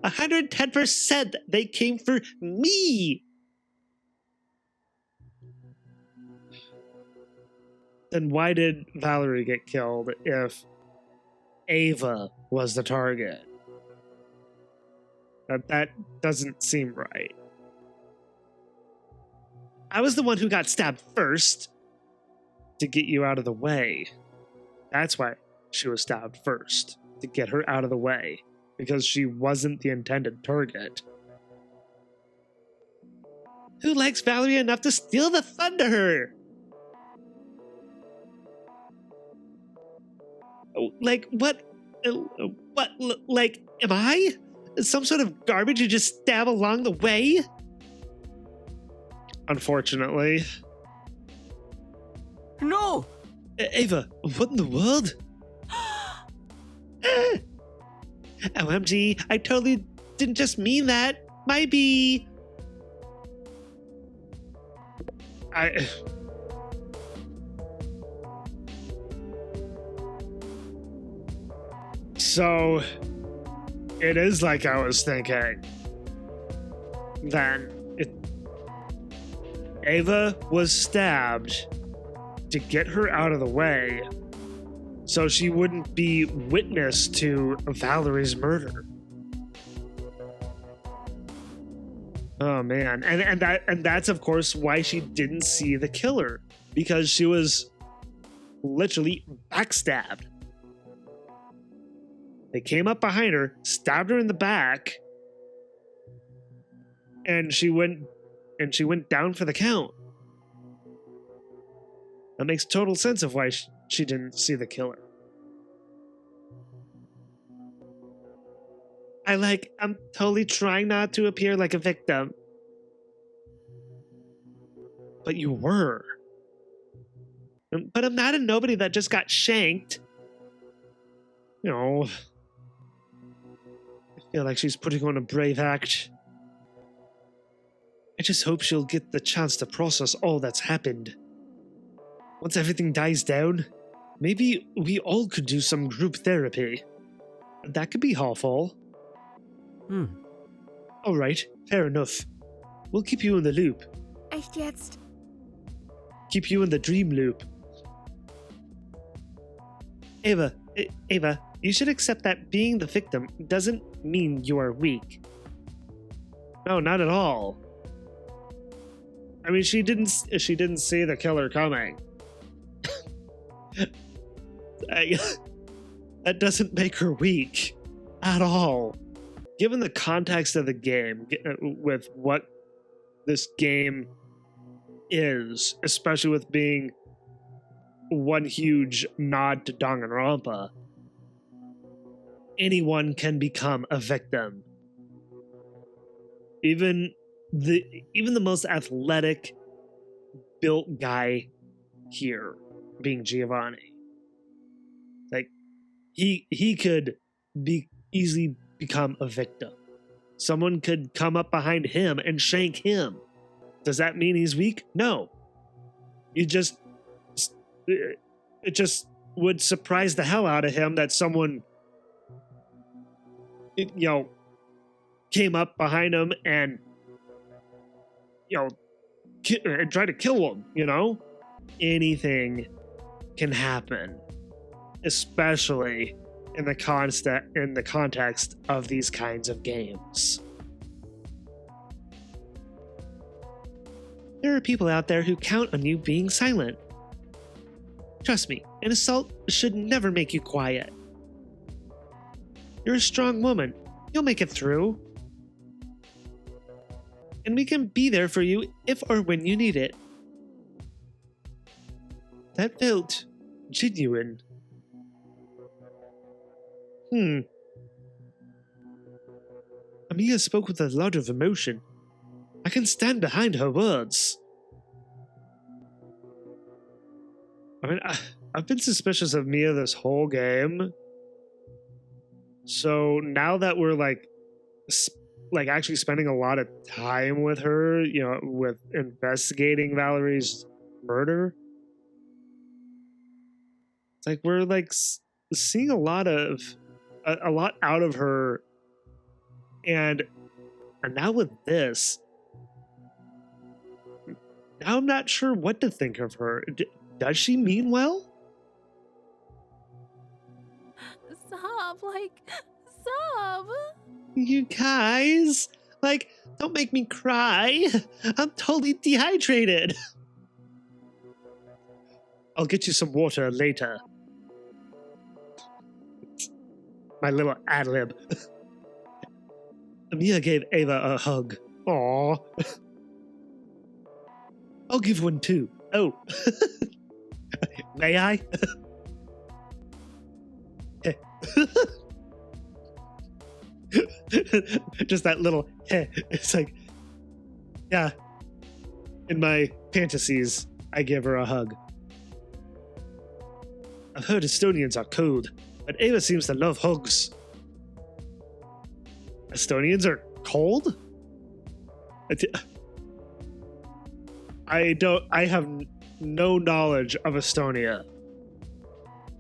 110% they came for me. Then why did Valerie get killed if Ava was the target? That doesn't seem right. I was the one who got stabbed first to get you out of the way. That's why she was stabbed first, to get her out of the way, because she wasn't the intended target. Who likes Valerie enough to steal the thunder? Like, what, like, am I some sort of garbage you just stab along the way? Unfortunately. No! Ava, what in the world? OMG, I totally didn't just mean that. My bee. So, it is like I was thinking. Then, Ava was stabbed to get her out of the way so she wouldn't be witness to Valerie's murder. Oh man, and that's of course why she didn't see the killer, because she was literally backstabbed. They came up behind her, stabbed her in the back, and she went down for the count. That makes total sense of why she didn't see the killer. I'm totally trying not to appear like a victim. But you were. But I'm not a nobody that just got shanked. You know, I feel like she's putting on a brave act. I just hope she'll get the chance to process all that's happened. Once everything dies down, maybe we all could do some group therapy. That could be helpful. Alright, fair enough. We'll keep you in the loop. Echt jetzt? Keep you in the Dreamloop. Ava, you should accept that being the victim doesn't mean you are weak. No, not at all. I mean, she didn't see the killer coming. That doesn't make her weak at all. Given the context of the game, with what this game is, especially with being one huge nod to Danganronpa, anyone can become a victim. Even the most athletic built guy here, being Giovanni, like he could easily become a victim. Someone could come up behind him and shank him. Does that mean he's weak? No. It just would surprise the hell out of him that someone, came up behind him and, and try to kill him, Anything can happen, especially in the context of these kinds of games. There are people out there who count on you being silent. Trust me, an assault should never make you quiet. You're a strong woman. You'll make it through. And we can be there for you if or when you need it. That felt genuine. Amiya spoke with a lot of emotion. I can stand behind her words. I mean, I've been suspicious of Mia this whole game. So now that we're like actually spending a lot of time with her, with investigating Valerie's murder, it's like we're like seeing a lot out of her, and now with this, now I'm not sure what to think of her. Does she mean well? Sob. You guys, like, don't make me cry. I'm totally dehydrated. I'll get you some water later. My little ad-lib. Mia gave Ava a hug. Aww. I'll give one too. Oh. May I? Just that little it's like, yeah. In my fantasies, I give her a hug. I've heard Estonians are cold, but Ava seems to love hugs. Estonians are cold? I have no knowledge of Estonia.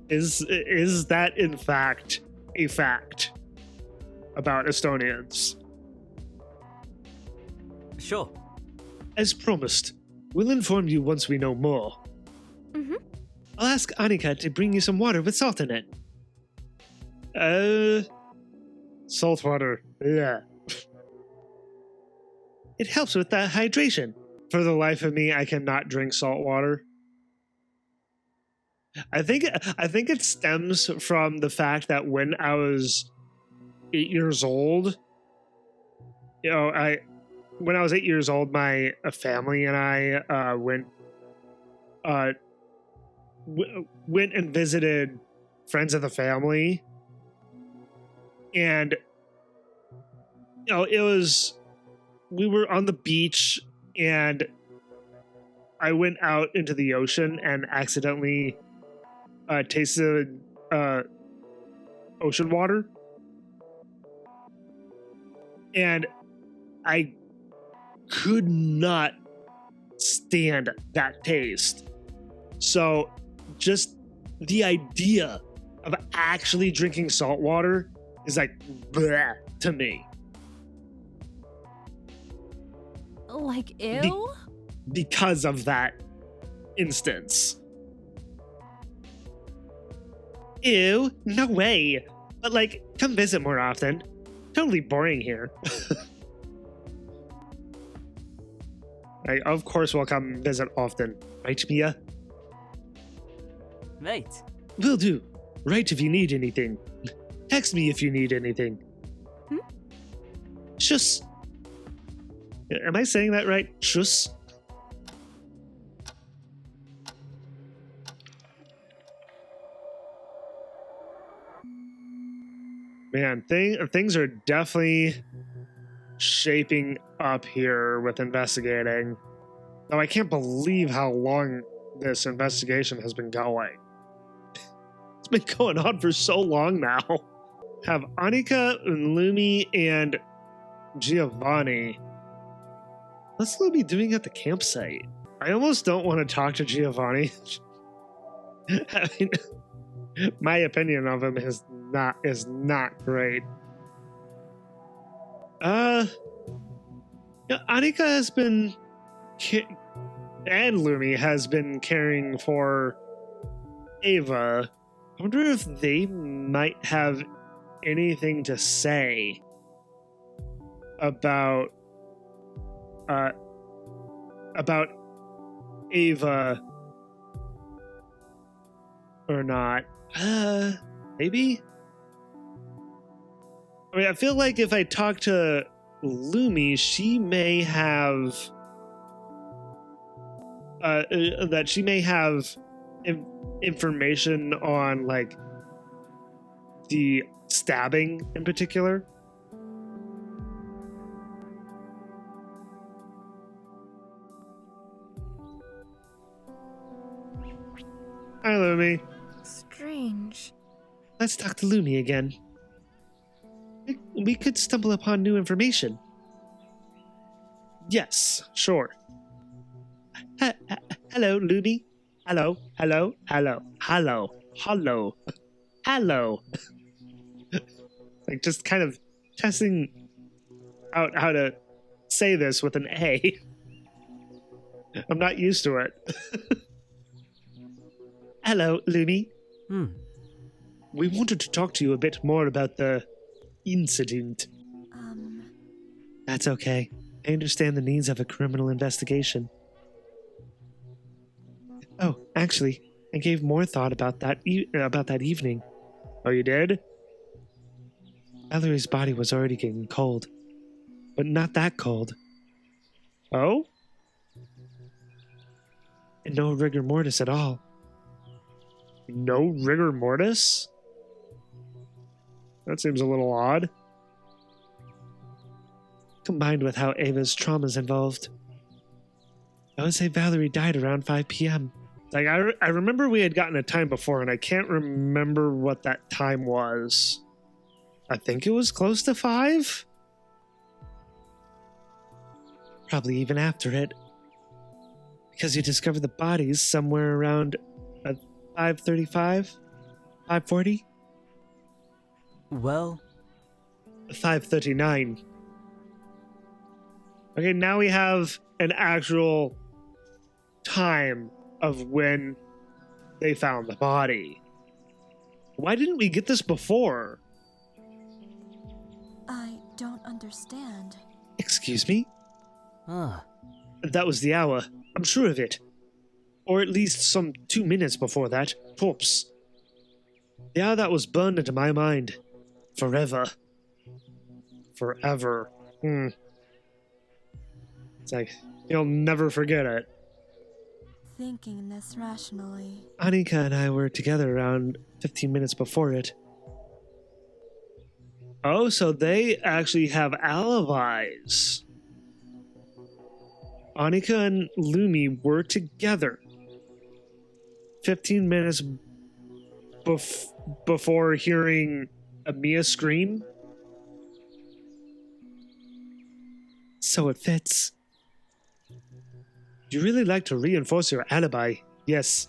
Is that in fact a fact about Estonians? Sure. As promised, we'll inform you once we know more. Mm-hmm. I'll ask Annika to bring you some water with salt in it. Salt water. Yeah. It helps with that hydration. For the life of me, I cannot drink salt water. I think it stems from the fact that when I was 8 years old, when I was 8 years old, my family and I went and visited friends of the family, and we were on the beach, and I went out into the ocean and accidentally tasted ocean water, and I could not stand that taste. So just the idea of actually drinking salt water is like bleh to me. Like, ew? Because of that instance. Ew, no way. But like, come visit more often. Totally boring here. Of course we'll come visit often. Right, Mia? Mate. Will do. Write if you need anything. Text me if you need anything. Shush. Am I saying that right? Shush. Man, things are definitely shaping up here with investigating. Though I can't believe how long this investigation has been going. It's been going on for so long now. Have Annika, and Lumi, and Giovanni. What's Lumi doing at the campsite? I almost don't want to talk to Giovanni. I mean, my opinion of him is not great. Annika has been and Lumi has been caring for Ava. I wonder if they might have anything to say about Ava or not. Maybe? I mean, I feel like if I talk to Lumi, she may have information on like the stabbing in particular. Hi, Lumi. Strange. Let's talk to Lumi again. We could stumble upon new information. Yes, sure. Hello, Lumi. Hello. hello. Like just kind of testing out how to say this with an A. I'm not used to it. Hello, Lumi. We wanted to talk to you a bit more about the incident. That's okay. I understand the needs of a criminal investigation. Oh, actually, I gave more thought about that evening. Oh, you did? Valerie's body was already getting cold, but not that cold. Oh? And no rigor mortis at all. No rigor mortis? That seems a little odd. Combined with how Ava's trauma's involved. I would say Valerie died around 5 p.m. Like, I remember we had gotten a time before, and I can't remember what that time was. I think it was close to 5? Probably even after it. Because you discovered the bodies somewhere around 5:35? 5:40? Well, 5:39. Okay, now we have an actual time of when they found the body. Why didn't we get this before? I don't understand. Excuse me? ah, That was the hour. I'm sure of it. Or at least some 2 minutes before that. Tops. The hour that was burned into my mind. Forever. Forever. It's like, you'll never forget it. Thinking this rationally. Annika and I were together around 15 minutes before it. Oh, so they actually have alibis. Annika and Lumi were together 15 minutes before hearing Mia scream. So it fits. You really like to reinforce your alibi. Yes.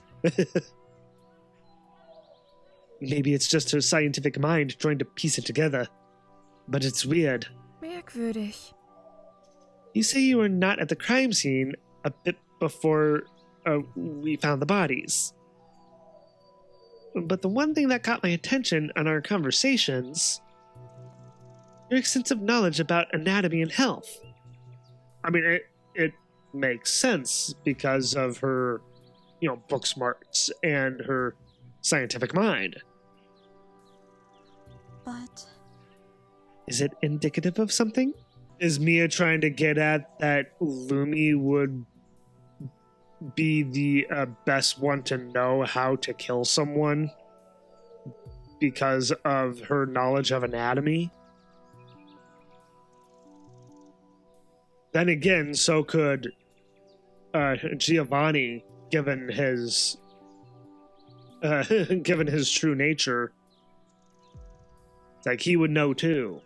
Maybe it's just her scientific mind trying to piece it together. But it's weird. Merkwürdig. You say you were not at the crime scene a bit before we found the bodies. But the one thing that caught my attention on our conversations, your extensive knowledge about anatomy and health. I mean, it makes sense because of her, book smarts and her scientific mind. But Is it indicative of something? Is Mia trying to get at that Lumi would be the best one to know how to kill someone because of her knowledge of anatomy? Then again, so could Giovanni, given his true nature. Like, he would know too.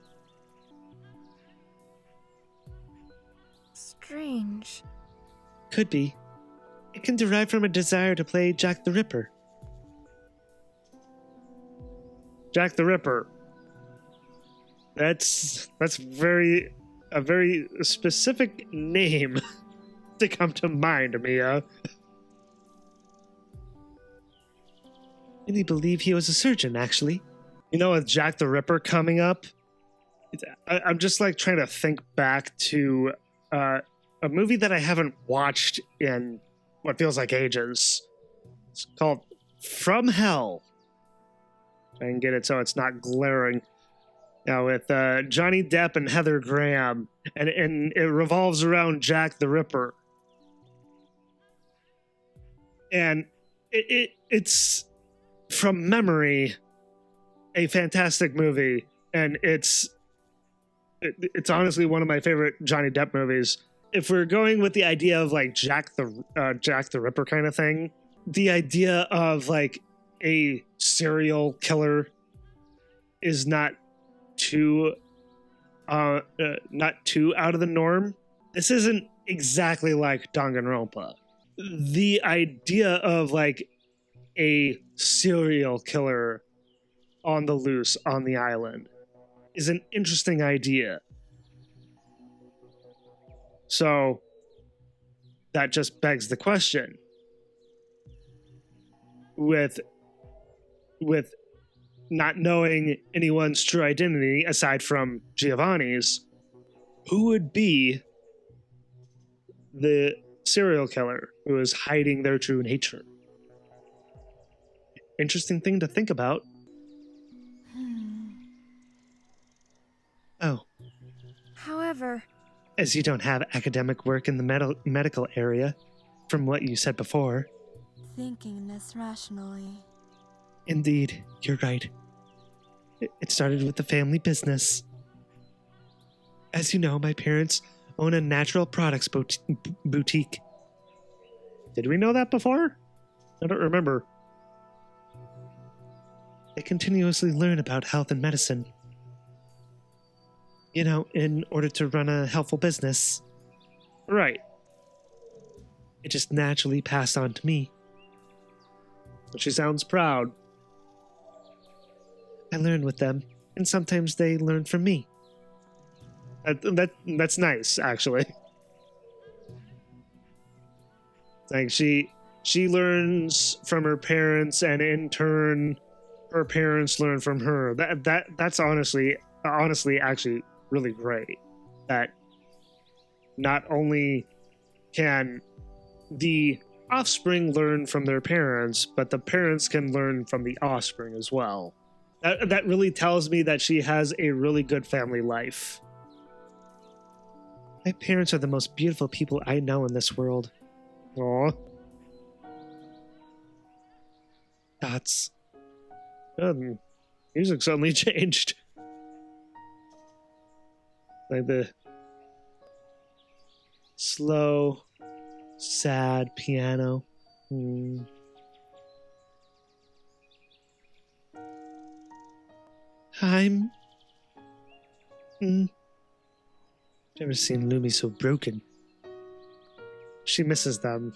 strange. Could be. It can derive from a desire to play Jack the Ripper. Jack the Ripper. That's a very specific name to come to mind, Mia. I really believe he was a surgeon, actually. With Jack the Ripper coming up, I'm just like trying to think back to a movie that I haven't watched in what feels like ages. It's called From Hell. I can get it so it's not glaring. Now with Johnny Depp and Heather Graham, and it revolves around Jack the Ripper. And it's from memory a fantastic movie, and it's honestly one of my favorite Johnny Depp movies. If we're going with the idea of like Jack the Ripper kind of thing, the idea of like a serial killer is not too out of the norm. This isn't exactly like Danganronpa. The idea of like a serial killer on the loose on the island is an interesting idea. So that just begs the question. With not knowing anyone's true identity aside from Giovanni's, who would be the serial killer who is hiding their true nature? Interesting thing to think about. Oh. However, As you don't have academic work in the medical area, from what you said before. thinking this rationally. Indeed, you're right. It started with the family business. As you know, my parents own a natural products boutique. Did we know that before? I don't remember. They continuously learn about health and medicine. You know, in order to run a helpful business. Right. It just naturally passed on to me. She sounds proud. I learn with them, and sometimes they learn from me. That's nice, actually. Like she learns from her parents, and in turn, her parents learn from her. That's honestly actually really great. That not only can the offspring learn from their parents, but the parents can learn from the offspring as well. That really tells me that she has a really good family life. My parents are the most beautiful people I know in this world. Aww. Thoughts. Music suddenly changed. Like the slow, sad piano. I'm... Never seen Lumi so broken. She misses them.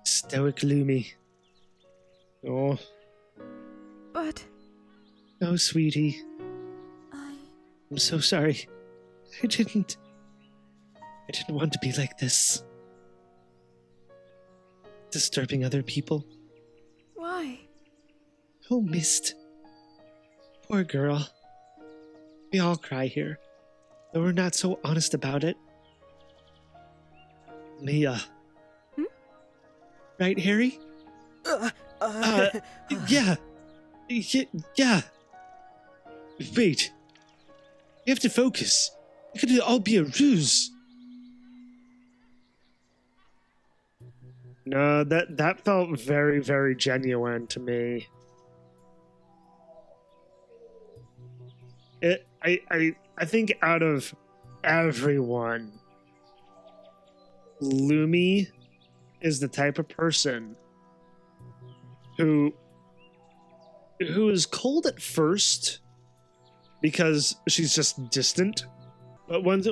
Stoic Lumi. Oh. But Oh, sweetie. I'm so sorry. I didn't want to be like this. Disturbing other people. why? Oh, Mist. Poor girl. We all cry here, though we're not so honest about it. Mia. Right, Harry? Yeah. Yeah. Wait. You have to focus. It could all be a ruse. No, that felt very, very genuine to me. I think out of everyone, Lumi is the type of person who is cold at first because she's just distant. But once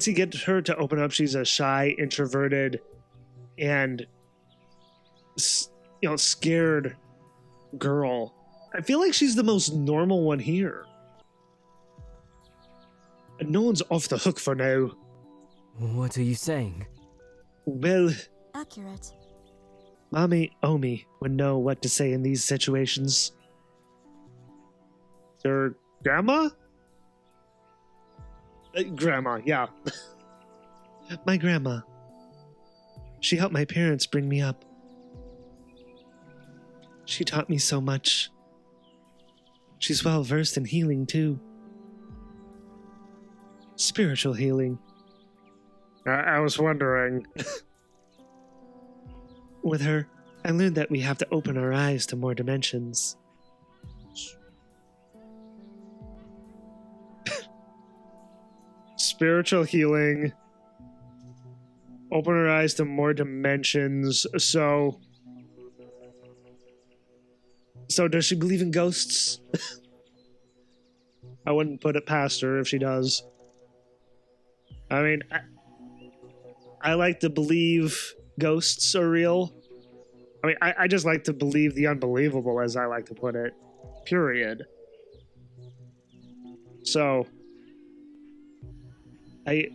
you get her to open up, she's a shy, introverted, and scared girl. I feel like she's the most normal one here. And no one's off the hook for now. What are you saying? Well, Accurate. Mommy Omi would know what to say in these situations. Her grandma? Grandma, yeah. My grandma. She helped my parents bring me up. She taught me so much. She's well versed in healing, too. Spiritual healing. I was wondering. With her, I learned that we have to open our eyes to more dimensions. Spiritual healing. Open our eyes to more dimensions. So does she believe in ghosts? I wouldn't put it past her if she does. I mean, I like to believe ghosts are real. I mean, I just like to believe the unbelievable, as I like to put it. Period. So, I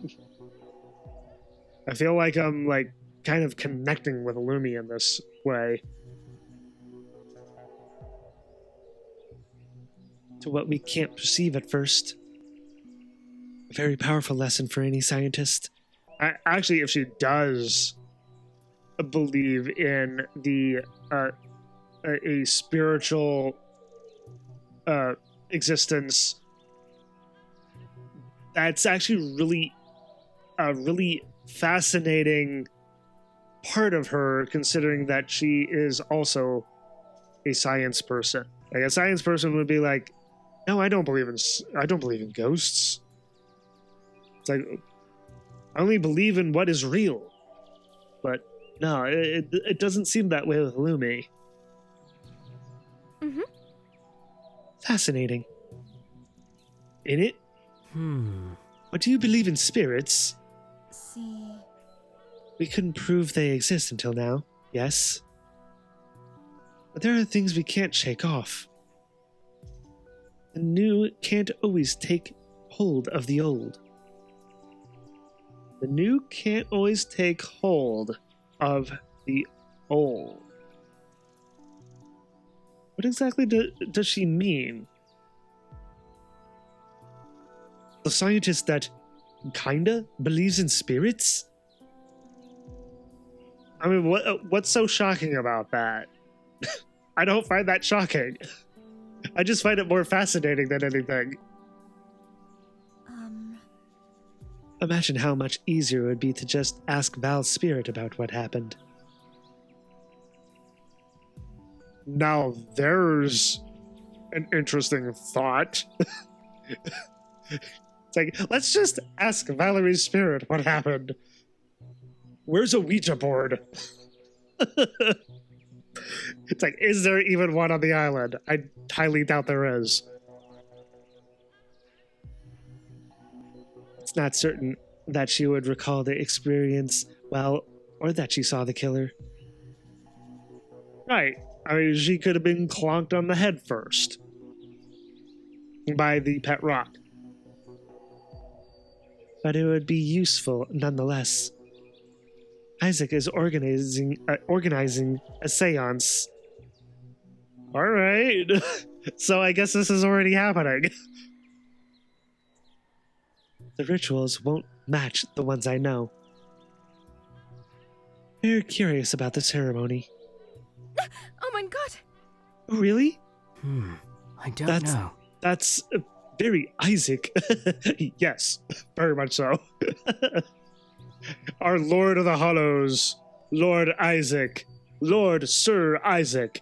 feel like I'm like kind of connecting with Lumi in this way. To what we can't perceive at first. A very powerful lesson for any scientist. Actually, if she does believe in the a spiritual existence, that's actually really a really fascinating part of her, considering that she is also a science person. Like a science person would be like, no, I don't believe in ghosts. It's like, I only believe in what is real. But no, it doesn't seem that way with Lumi. Mm-hmm. Fascinating. In it? But do you believe in spirits? See. We couldn't prove they exist until now, yes? But there are things we can't shake off. The new can't always take hold of the old. The new can't always take hold of the old. What exactly does she mean? The scientist that kinda believes in spirits? I mean, what's so shocking about that? I don't find that shocking. I just find it more fascinating than anything. Imagine how much easier it would be to just ask Val's spirit about what happened. Now there's an interesting thought. It's like, let's just ask Valerie's spirit what happened. Where's a Ouija board? It's like, is there even one on the island? I highly doubt there is. It's not certain that she would recall the experience well, or that she saw the killer. Right. I mean, she could have been clonked on the head first by the pet rock. But it would be useful nonetheless. Isaac is organizing a seance. All right. So I guess this is already happening. The rituals won't match the ones I know. Very curious about the ceremony. Oh my god! Really? I don't know. That's very Isaac. Yes, very much so. Our Lord of the Hollows, Lord Isaac, Lord Sir Isaac,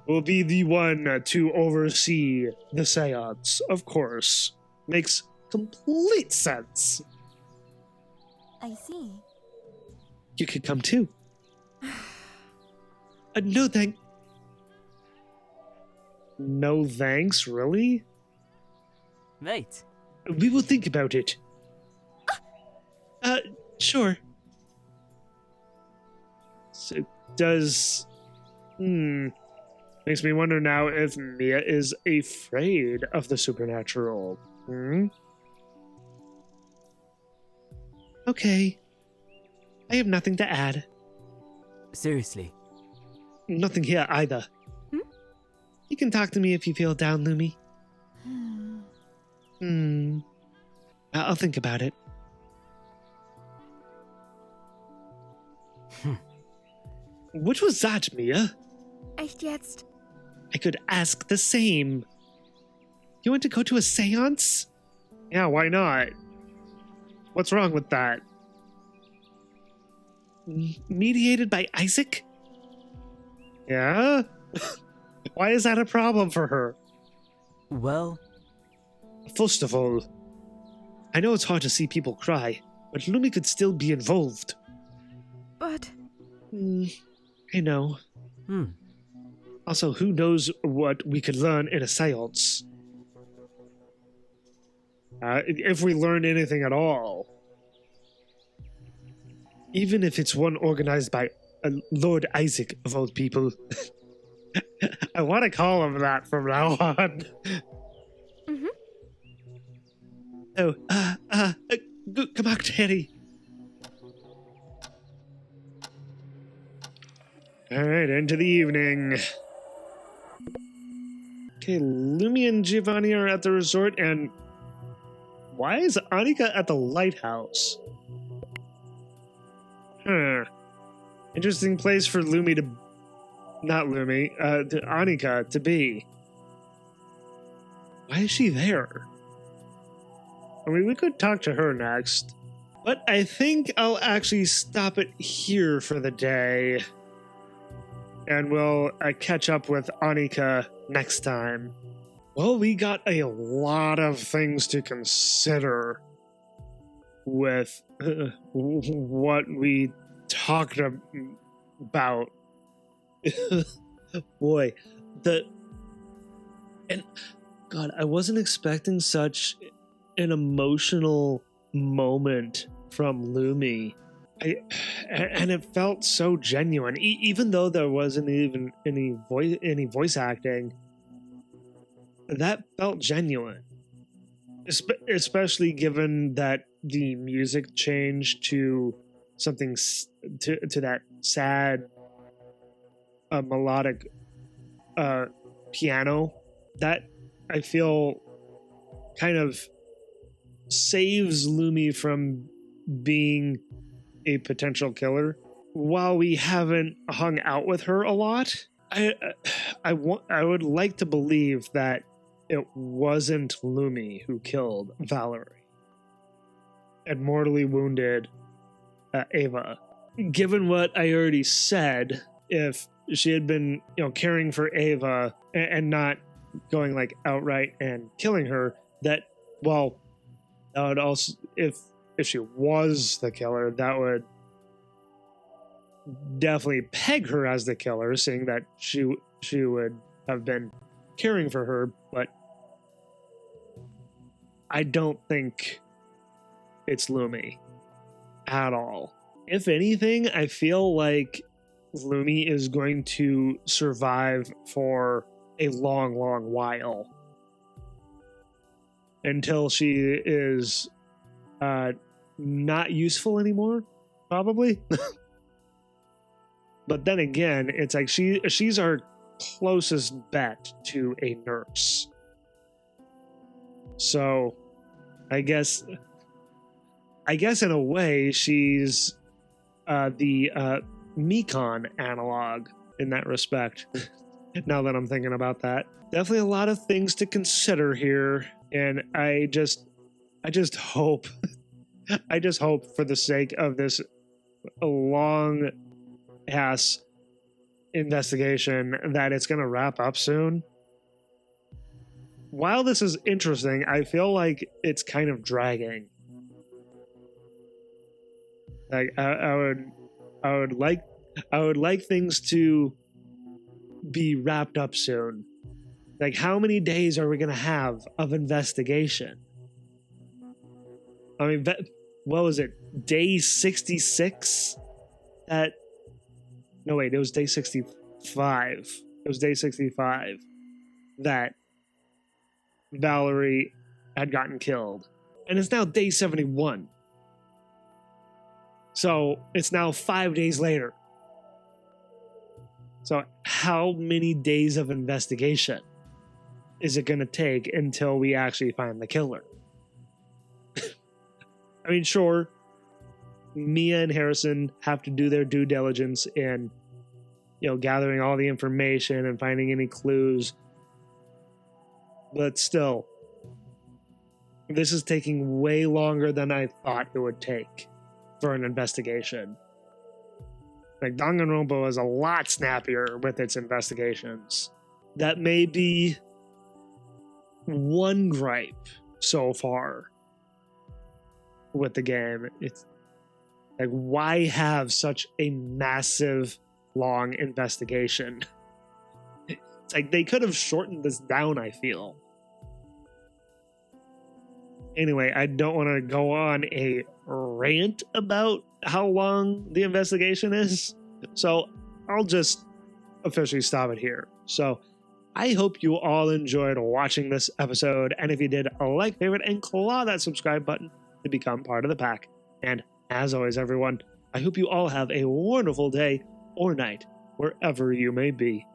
will be the one to oversee the seance, of course. Makes complete sense. I see. You could come too. No thanks. No thanks, really? Mate. We will think about it. Sure. So does... Makes me wonder now if Mia is afraid of the supernatural. Okay. I have nothing to add. Seriously. Nothing here either. You can talk to me if you feel down, Lumi. I'll think about it. What was that, Mia? Echt jetzt? I could ask the same. You want to go to a seance? Yeah, why not? What's wrong with that? Mediated by Isaac? Yeah? Why is that a problem for her? Well... First of all, I know it's hard to see people cry, but Lumi could still be involved. But... I know. Also, who knows what we could learn in a seance? If we learn anything at all. Even if it's one organized by Lord Isaac of all people. I want to call him that from now on. Mhm. Oh, come on, Daddy. All right, into the evening. Okay, Lumi and Giovanni are at the resort, and why is Annika at the lighthouse? Interesting place for Lumi to... Not Lumi, to Annika to be. Why is she there? I mean, we could talk to her next. But I think I'll actually stop it here for the day. And we'll catch up with Annika next time. Well, we got a lot of things to consider with what we talked about. Boy, God, I wasn't expecting such an emotional moment from Lumi. And it felt so genuine, even though there wasn't even any voice acting. That felt genuine, especially given that the music changed to something to that sad melodic piano. That I feel kind of saves Lumi from being a potential killer. While we haven't hung out with her a lot, I would like to believe that it wasn't Lumi who killed Valerie and mortally wounded Ava. Given what I already said, if she had been, caring for Ava and not going like outright and killing her, that would also, if she was the killer, that would definitely peg her as the killer, seeing that she would have been caring for her. But I don't think it's Lumi at all. If anything, I feel like Lumi is going to survive for a long, long while until she is not useful anymore, probably. But then again, it's like she's our closest bet to a nurse. So I guess in a way she's the Mekon analog in that respect. Now that I'm thinking about that, definitely a lot of things to consider here, and I just hope for the sake of this long ass investigation that it's going to wrap up soon. While this is interesting, I feel like it's kind of dragging. Like I would like things to be wrapped up soon. Like, how many days are we going to have of investigation? I mean, what was it? Day 66? No, wait, it was day 65. It was day 65 that Valerie had gotten killed. And it's now day 71. So it's now 5 days later. So how many days of investigation is it going to take until we actually find the killer? I mean, sure, Mia and Harrison have to do their due diligence in, gathering all the information and finding any clues. But still, this is taking way longer than I thought it would take for an investigation. Like, Danganronpa is a lot snappier with its investigations. That may be one gripe so far with the game. It's like, why have such a massive, long investigation? It's like they could have shortened this down, I feel. Anyway, I don't want to go on a rant about how long the investigation is. So I'll just officially stop it here. So I hope you all enjoyed watching this episode. And if you did, like, favorite, and claw that subscribe button to become part of the pack. And as always, everyone, I hope you all have a wonderful day or night, wherever you may be.